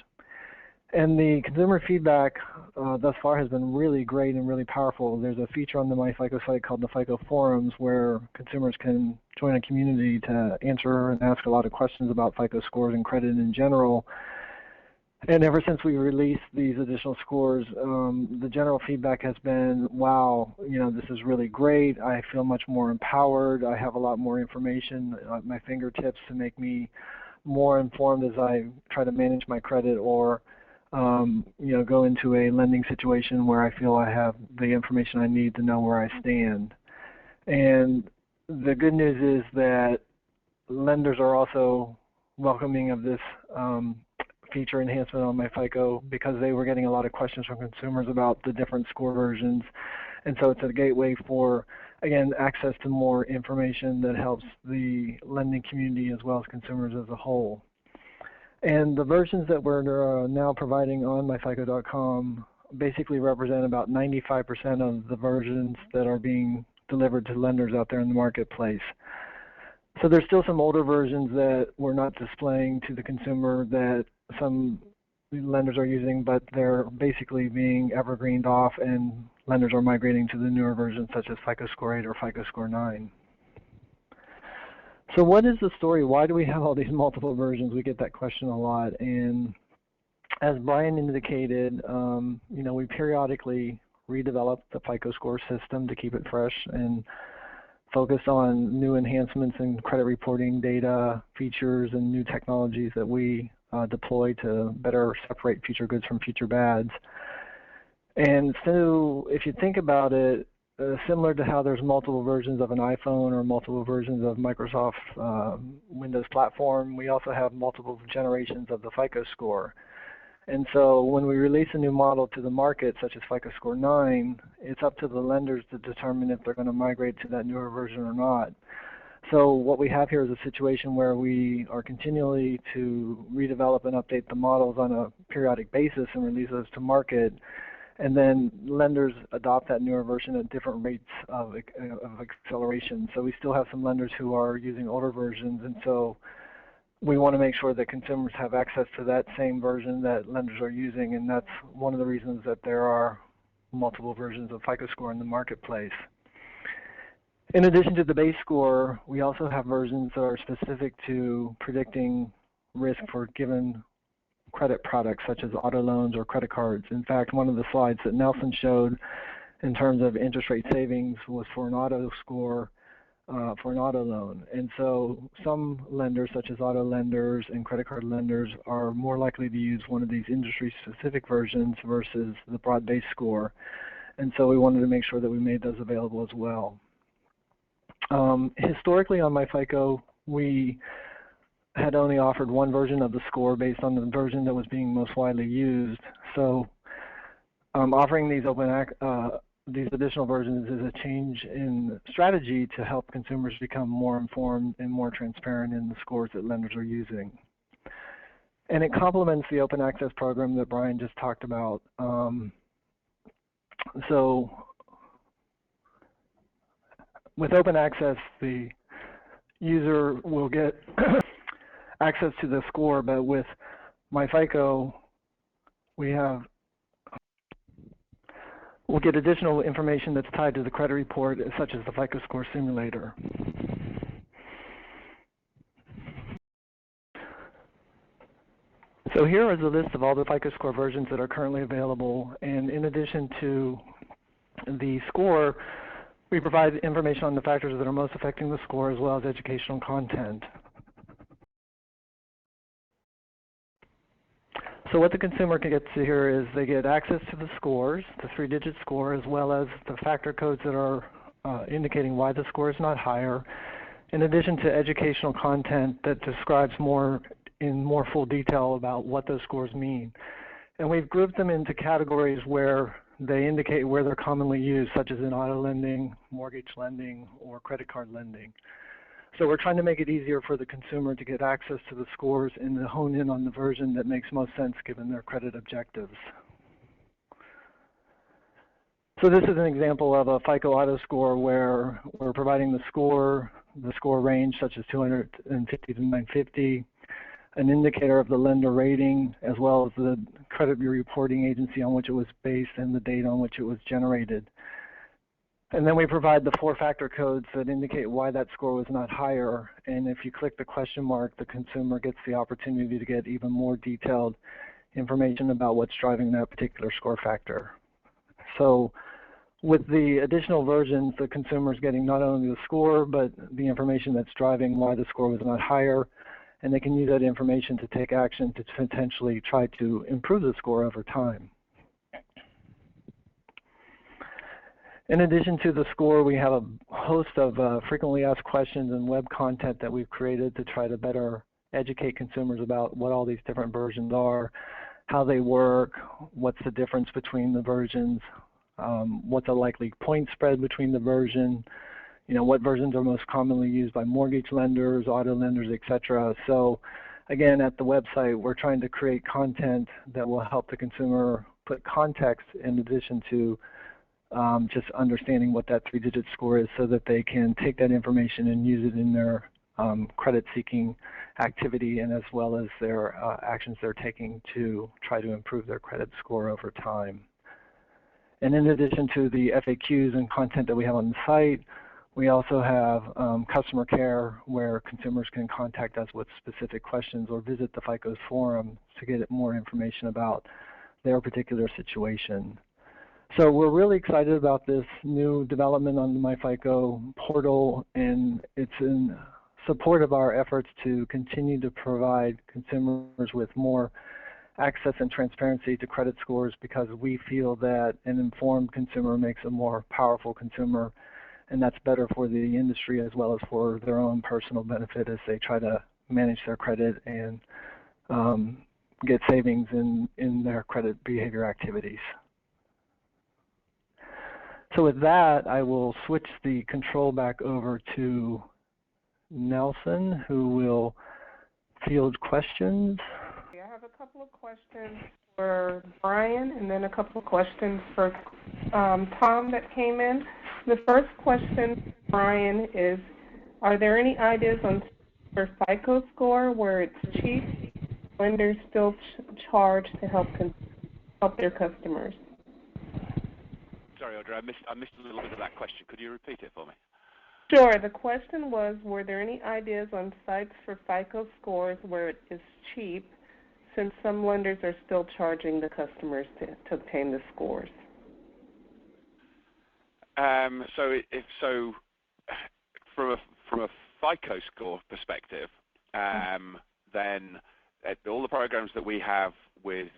And the consumer feedback thus far has been really great and really powerful. There's a feature on the MyFICO site called the Fico Forums where consumers can join a community to answer and ask a lot of questions about FICO scores and credit in general. And ever since we released these additional scores, the general feedback has been, wow, this is really great. I feel much more empowered. I have a lot more information at my fingertips to make me more informed as I try to manage my credit or, go into a lending situation where I feel I have the information I need to know where I stand. And the good news is that lenders are also welcoming of this feature enhancement on MyFICO because they were getting a lot of questions from consumers about the different score versions. And so it's a gateway for, again, access to more information that helps the lending community as well as consumers as a whole. And the versions that we're now providing on myfico.com basically represent about 95% of the versions that are being delivered to lenders out there in the marketplace. So there's still some older versions that we're not displaying to the consumer that some lenders are using, but they're basically being evergreened off and lenders are migrating to the newer versions such as FICO Score 8 or FICO Score 9. So what is the story? Why do we have all these multiple versions? We get that question a lot. And as Brian indicated, we periodically redevelop the FICO Score system to keep it fresh and focus on new enhancements in credit reporting data, features, and new technologies that we deploy to better separate future goods from future bads. And so if you think about it, similar to how there's multiple versions of an iPhone or multiple versions of Microsoft Windows platform, we also have multiple generations of the FICO score. And so when we release a new model to the market, such as FICO Score 9, it's up to the lenders to determine if they're going to migrate to that newer version or not. So what we have here is a situation where we are continually to redevelop and update the models on a periodic basis and release those to market. And then lenders adopt that newer version at different rates of acceleration. So we still have some lenders who are using older versions, and so we want to make sure that consumers have access to that same version that lenders are using, and that's one of the reasons that there are multiple versions of FICO Score in the marketplace. In addition to the base score, we also have versions that are specific to predicting risk for given credit products such as auto loans or credit cards. In fact, one of the slides that Nelson showed in terms of interest rate savings was for an auto score for an auto loan. And so some lenders, such as auto lenders and credit card lenders, are more likely to use one of these industry-specific versions versus the broad-based score. And so we wanted to make sure that we made those available as well. Historically on MyFICO, we had only offered one version of the score based on the version that was being most widely used. So offering these these additional versions is a change in strategy to help consumers become more informed and more transparent in the scores that lenders are using. And it complements the open access program that Brian just talked about. So with open access, the user will get access to the score, but with MyFICO, we'll get additional information that's tied to the credit report, such as the FICO Score simulator. So here is a list of all the FICO Score versions that are currently available, and in addition to the score, we provide information on the factors that are most affecting the score as well as educational content. So what the consumer can get to here is they get access to the scores, the 3-digit score, as well as the factor codes that are indicating why the score is not higher, in addition to educational content that describes in more full detail about what those scores mean. And we've grouped them into categories where they indicate where they're commonly used, such as in auto lending, mortgage lending, or credit card lending. So we're trying to make it easier for the consumer to get access to the scores and to hone in on the version that makes most sense given their credit objectives. So this is an example of a FICO auto score where we're providing the score range such as 250 to 950, an indicator of the lender rating, as well as the credit reporting agency on which it was based and the date on which it was generated. And then we provide the 4-factor codes that indicate why that score was not higher. And if you click the question mark, the consumer gets the opportunity to get even more detailed information about what's driving that particular score factor. So with the additional versions, the consumer is getting not only the score, but the information that's driving why the score was not higher. And they can use that information to take action to potentially try to improve the score over time. In addition to the score, we have a host of frequently asked questions and web content that we've created to try to better educate consumers about what all these different versions are, how they work, what's the difference between the versions, what's a likely point spread between the version, what versions are most commonly used by mortgage lenders, auto lenders, etc. So again, at the website, we're trying to create content that will help the consumer put context in addition to just understanding what that 3-digit score is so that they can take that information and use it in their credit-seeking activity and as well as their actions they're taking to try to improve their credit score over time. And in addition to the FAQs and content that we have on the site, we also have customer care where consumers can contact us with specific questions or visit the Fico Forum to get more information about their particular situation. So we're really excited about this new development on the MyFICO portal, and it's in support of our efforts to continue to provide consumers with more access and transparency to credit scores, because we feel that an informed consumer makes a more powerful consumer, and that's better for the industry as well as for their own personal benefit as they try to manage their credit and get savings in their credit behavior activities. So with that, I will switch the control back over to Nelson, who will field questions. I have a couple of questions for Brian and then a couple of questions for Tom that came in. The first question, Brian, is, are there any ideas on for FICO Score where it's cheap, lenders still charge to help their customers? Sorry, Audrey, I missed a little bit of that question. Could you repeat it for me? Sure. The question was, were there any ideas on sites for FICO scores where it is cheap, since some lenders are still charging the customers to obtain the scores? So from a FICO score perspective, then all the programs that we have with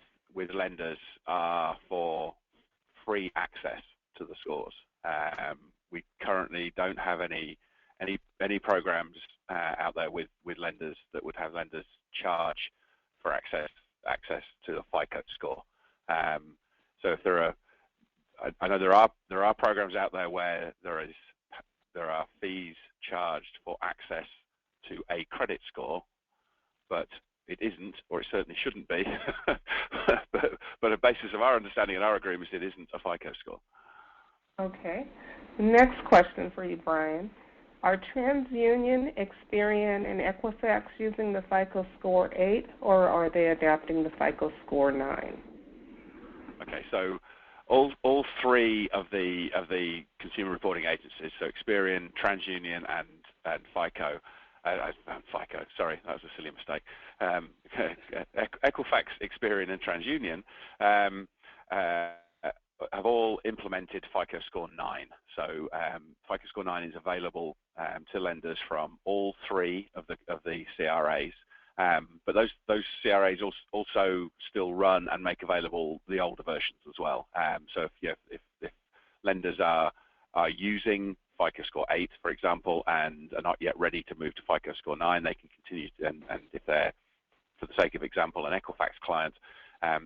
lenders are for free access to the scores. We currently don't have any programs out there with lenders that would have lenders charge for access to the FICO score. So if there are, I know there are programs out there where there are fees charged for access to a credit score, but it isn't, or it certainly shouldn't be. but a basis of our understanding and our agreements, it isn't a FICO score. Okay. Next question for you, Brian. Are TransUnion, Experian, and Equifax using the FICO Score 8, or are they adapting the FICO Score 9? Okay, so all three of the consumer reporting agencies, so Experian, TransUnion, and FICO. FICO, sorry, that was a silly mistake. Equifax, Experian, and TransUnion have all implemented FICO Score 9. So FICO Score 9 is available to lenders from all three of the CRAs. But those CRAs also still run and make available the older versions as well. So if lenders are using FICO Score 8, for example, and are not yet ready to move to FICO Score 9, they can continue to, and if they're, for the sake of example, an Equifax client,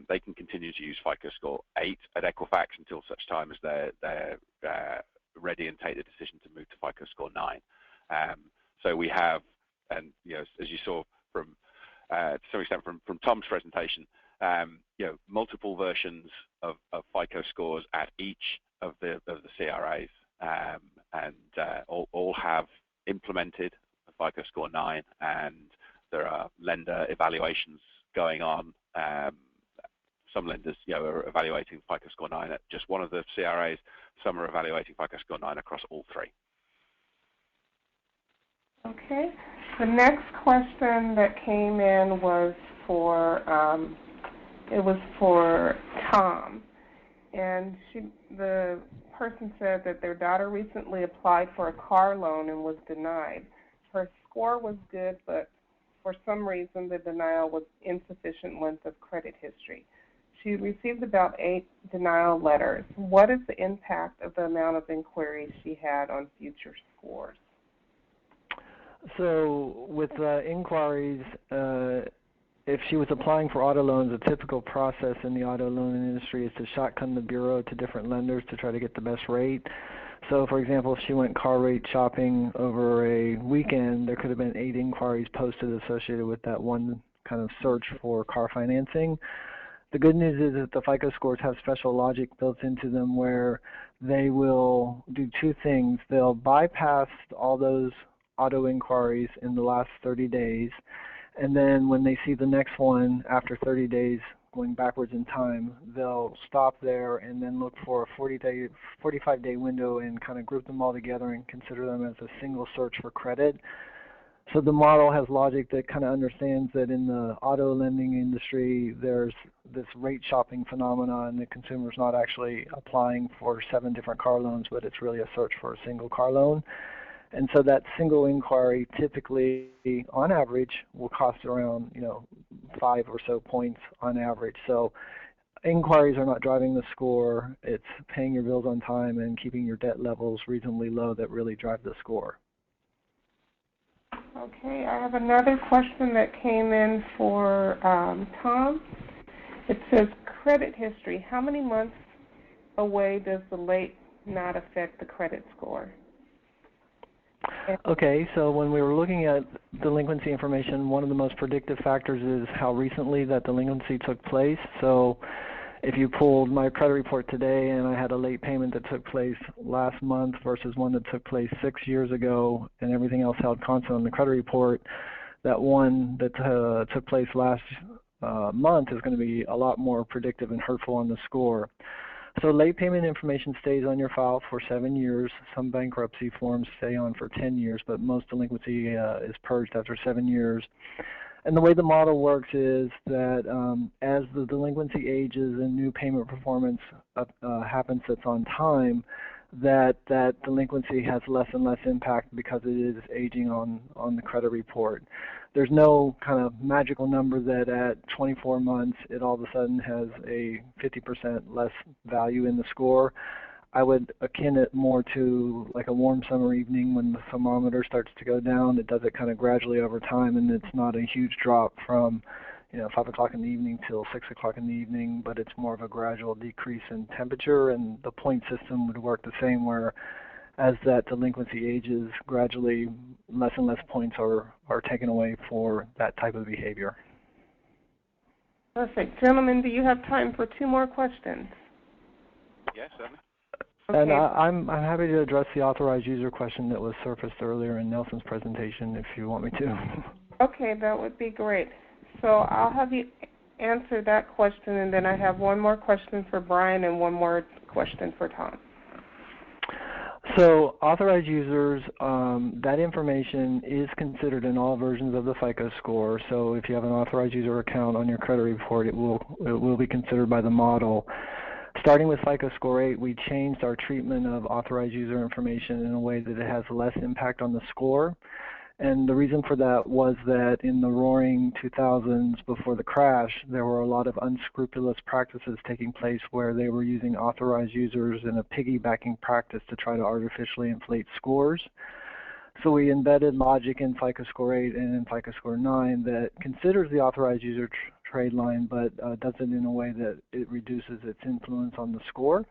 they can continue to use FICO Score 8 at Equifax until such time as they're ready and take the decision to move to FICO Score 9. So we have, and as you saw from to some extent from Tom's presentation, multiple versions of FICO scores at each of the CRAs, and all have implemented FICO Score 9, and there are lender evaluations going on. Some lenders, are evaluating FICO Score 9 at just one of the CRAs. Some are evaluating FICO Score 9 across all three. Okay. The next question that came in was for Tom, and the person said that their daughter recently applied for a car loan and was denied. Her score was good, but for some reason the denial was insufficient length of credit history. She received about 8 denial letters. What is the impact of the amount of inquiries she had on future scores? So with inquiries, if she was applying for auto loans, a typical process in the auto loan industry is to shotgun the bureau to different lenders to try to get the best rate. So, for example, if she went car rate shopping over a weekend, there could have been 8 inquiries posted associated with that one kind of search for car financing. The good news is that the FICO scores have special logic built into them where they will do 2 things. They'll bypass all those auto inquiries in the last 30 days, and then when they see the next one after 30 days going backwards in time, they'll stop there and then look for a 45-day window and kind of group them all together and consider them as a single search for credit. So the model has logic that kind of understands that in the auto lending industry, there's this rate shopping phenomenon, and the consumer's not actually applying for 7 different car loans, but it's really a search for a single car loan. And so that single inquiry typically, on average, will cost around 5 or so points on average. So inquiries are not driving the score. It's paying your bills on time and keeping your debt levels reasonably low that really drive the score. Okay, I have another question that came in for Tom. It says credit history. How many months away does the late not affect the credit score? Okay, so when we were looking at delinquency information, one of the most predictive factors is how recently that delinquency took place. So if you pulled my credit report today and I had a late payment that took place last month versus one that took place 6 years ago and everything else held constant on the credit report, that one that took place last month is going to be a lot more predictive and hurtful on the score. So late payment information stays on your file for 7 years. Some bankruptcy forms stay on for 10 years, but most delinquency is purged after 7 years. And the way the model works is that as the delinquency ages and new payment performance happens that's on time, that delinquency has less and less impact because it is aging on the credit report. There's no kind of magical number that at 24 months it all of a sudden has a 50% less value in the score. I would akin it more to like a warm summer evening when the thermometer starts to go down. It does it kind of gradually over time, and it's not a huge drop from 5 o'clock in the evening till 6 o'clock in the evening, but it's more of a gradual decrease in temperature, and the point system would work the same where as that delinquency ages, gradually less and less points are taken away for that type of behavior. Perfect. Gentlemen, do you have time for 2 more questions? Yes, certainly. Okay. And I'm happy to address the authorized user question that was surfaced earlier in Nelson's presentation if you want me to. Okay, that would be great. So I'll have you answer that question, and then I have 1 more question for Brian and 1 more question for Tom. So authorized users, that information is considered in all versions of the FICO score. So if you have an authorized user account on your credit report, it will be considered by the model. Starting with FICO Score 8, we changed our treatment of authorized user information in a way that it has less impact on the score. And the reason for that was that in the roaring 2000s before the crash, there were a lot of unscrupulous practices taking place where they were using authorized users in a piggybacking practice to try to artificially inflate scores. So we embedded logic in FICO Score 8 and in FICO Score 9 that considers the authorized user trade line, but does it in a way that it reduces its influence on the score.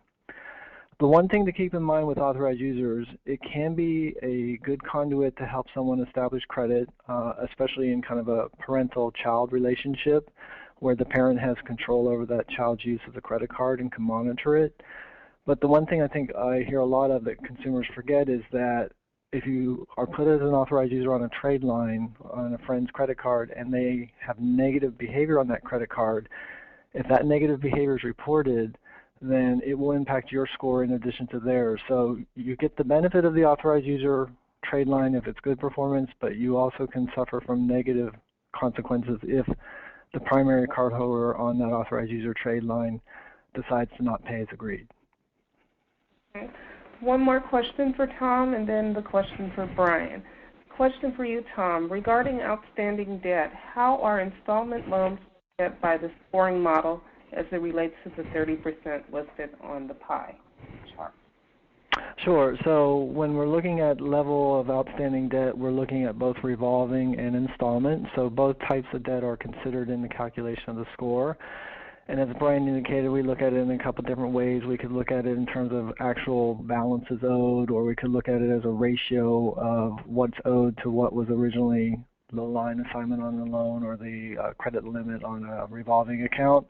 The one thing to keep in mind with authorized users, it can be a good conduit to help someone establish credit, especially in kind of a parental-child relationship where the parent has control over that child's use of the credit card and can monitor it. But the one thing I think I hear a lot of that consumers forget is that if you are put as an authorized user on a trade line on a friend's credit card and they have negative behavior on that credit card, if that negative behavior is reported, then it will impact your score in addition to theirs. So you get the benefit of the authorized user trade line if it's good performance, but you also can suffer from negative consequences if the primary cardholder on that authorized user trade line decides to not pay as agreed. Okay. 1 more question for Tom, and then the question for Brian. Question for you, Tom. Regarding outstanding debt, how are installment loans set by the scoring model as it relates to the 30% listed on the pie chart? Sure. So when we're looking at level of outstanding debt, we're looking at both revolving and installment. So both types of debt are considered in the calculation of the score. And as Brian indicated, we look at it in a couple different ways. We could look at it in terms of actual balances owed, or we could look at it as a ratio of what's owed to what was originally the line assignment on the loan or the credit limit on a revolving account.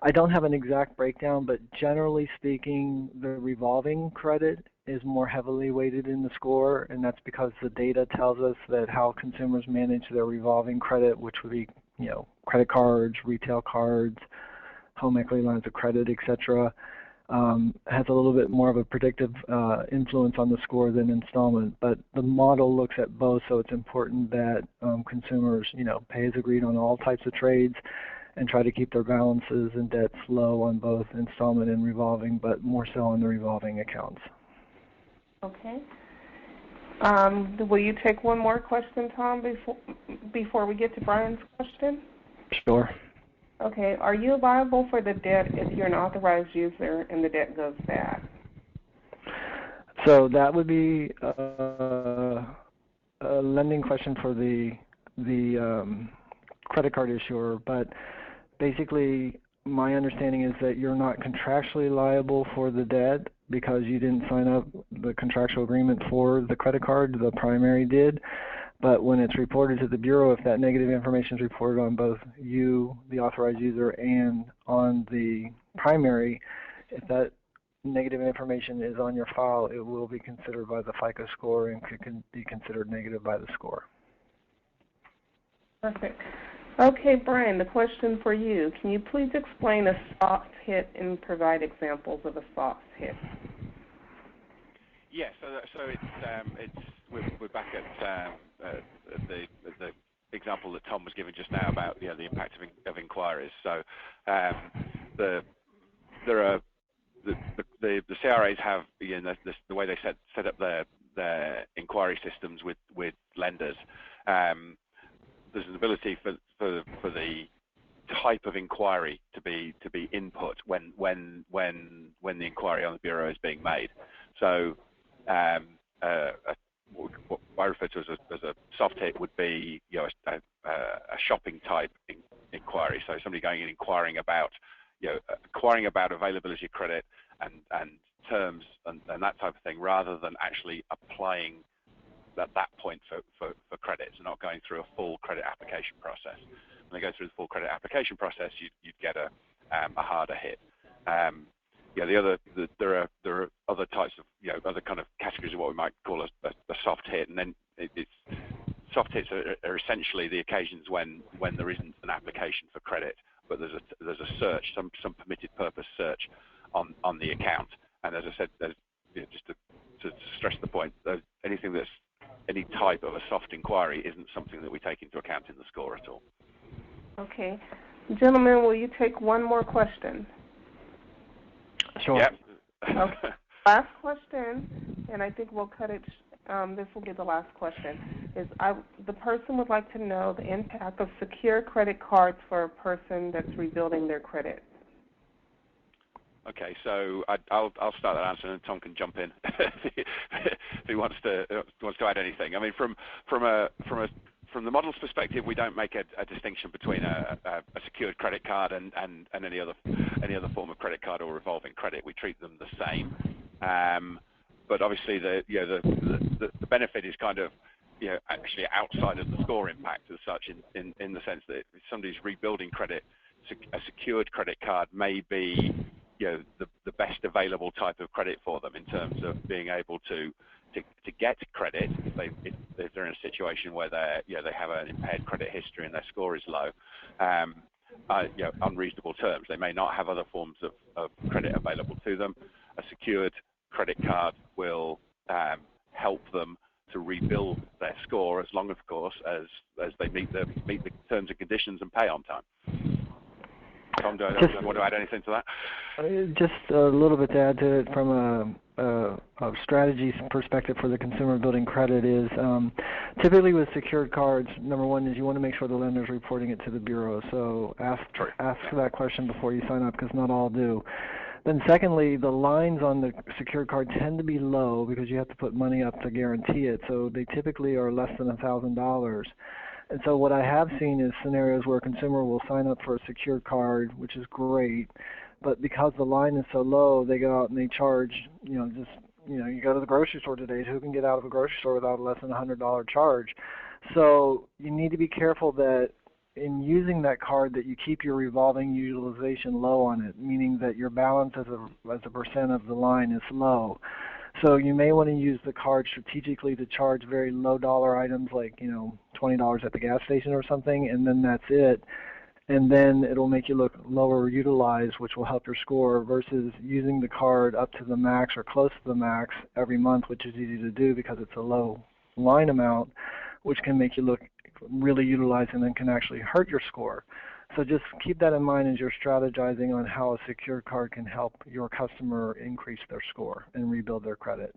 I don't have an exact breakdown, but generally speaking, the revolving credit is more heavily weighted in the score, and that's because the data tells us that how consumers manage their revolving credit, which would be credit cards, retail cards, home equity lines of credit, etc., has a little bit more of a predictive influence on the score than installment. But the model looks at both, so it's important that consumers, pay as agreed on all types of trades and try to keep their balances and debts low on both installment and revolving, but more so on the revolving accounts. Okay. Will you take 1 more question, Tom, before we get to Brian's question? Sure. Okay. Are you liable for the debt if you're an authorized user and the debt goes bad? So that would be a lending question for the credit card issuer, but basically my understanding is that you're not contractually liable for the debt because you didn't sign up the contractual agreement for the credit card, the primary did. But when it's reported to the Bureau, if that negative information is reported on both you, the authorized user, and on the primary, if that negative information is on your file, it will be considered by the FICO score and can be considered negative by the score. Perfect. Okay, Brian, the question for you. Can you please explain a soft hit and provide examples of a soft hit? Yes, so it's we're back at the example that Tom was giving just now about the impact of inquiries. So the CRAs have the way they set up their inquiry systems with lenders. There's an ability for the type of inquiry to be input when the inquiry on the bureau is being made. So what I refer to as a soft hit would be a shopping type inquiry. So somebody going and inquiring about availability of credit and terms and that type of thing, rather than actually applying at that point for credit. So not going through a full credit application process. When they go through the full credit application process, you'd get a harder hit. There are other types of other kind of categories of what we might call a soft hit, and then soft hits are essentially the occasions when there isn't an application for credit, but there's a search, some permitted purpose search on the account. And as I said, just to stress the point, anything that's any type of a soft inquiry isn't something that we take into account in the score at all. Okay. Gentlemen, will you take one more question? Sure. Yep. Okay. Last question, and I think we'll cut it. This will be the last question. The person would like to know the impact of secure credit cards for a person that's rebuilding their credit. Okay, so I'll start that answer, and Tom can jump in if he wants to add anything. I mean, from the model's perspective, we don't make a distinction between a secured credit card and any other form of credit card or revolving credit. We treat them the same, but obviously the benefit is kind of actually outside of the score impact as such, in the sense that if somebody's rebuilding credit, a secured credit card may be the best available type of credit for them in terms of being able to get credit if they're in a situation where they have an impaired credit history and their score is low, unreasonable terms. They may not have other forms of credit available to them. A secured credit card will help them to rebuild their score, as long, of course, as they meet the terms and conditions and pay on time. Tom, do you want to add anything to that? Just a little bit to add to it from a strategy perspective for the consumer building credit is typically with secured cards, number one is you want to make sure the lender is reporting it to the bureau. So ask that question before you sign up, because not all do. Then secondly, the lines on the secured card tend to be low because you have to put money up to guarantee it. So they typically are less than $1,000. And so what I have seen is scenarios where a consumer will sign up for a secured card, which is great, but because the line is so low, they go out and they charge, you go to the grocery store today, who can get out of a grocery store without a less than $100 charge? So you need to be careful that in using that card that you keep your revolving utilization low on it, meaning that your balance as a percent of the line is low. So you may want to use the card strategically to charge very low dollar items like, $20 at the gas station or something, and then that's it. And then it'll make you look lower utilized, which will help your score, versus using the card up to the max or close to the max every month, which is easy to do because it's a low line amount, which can make you look really utilized and then can actually hurt your score. So just keep that in mind as you're strategizing on how a secure card can help your customer increase their score and rebuild their credit.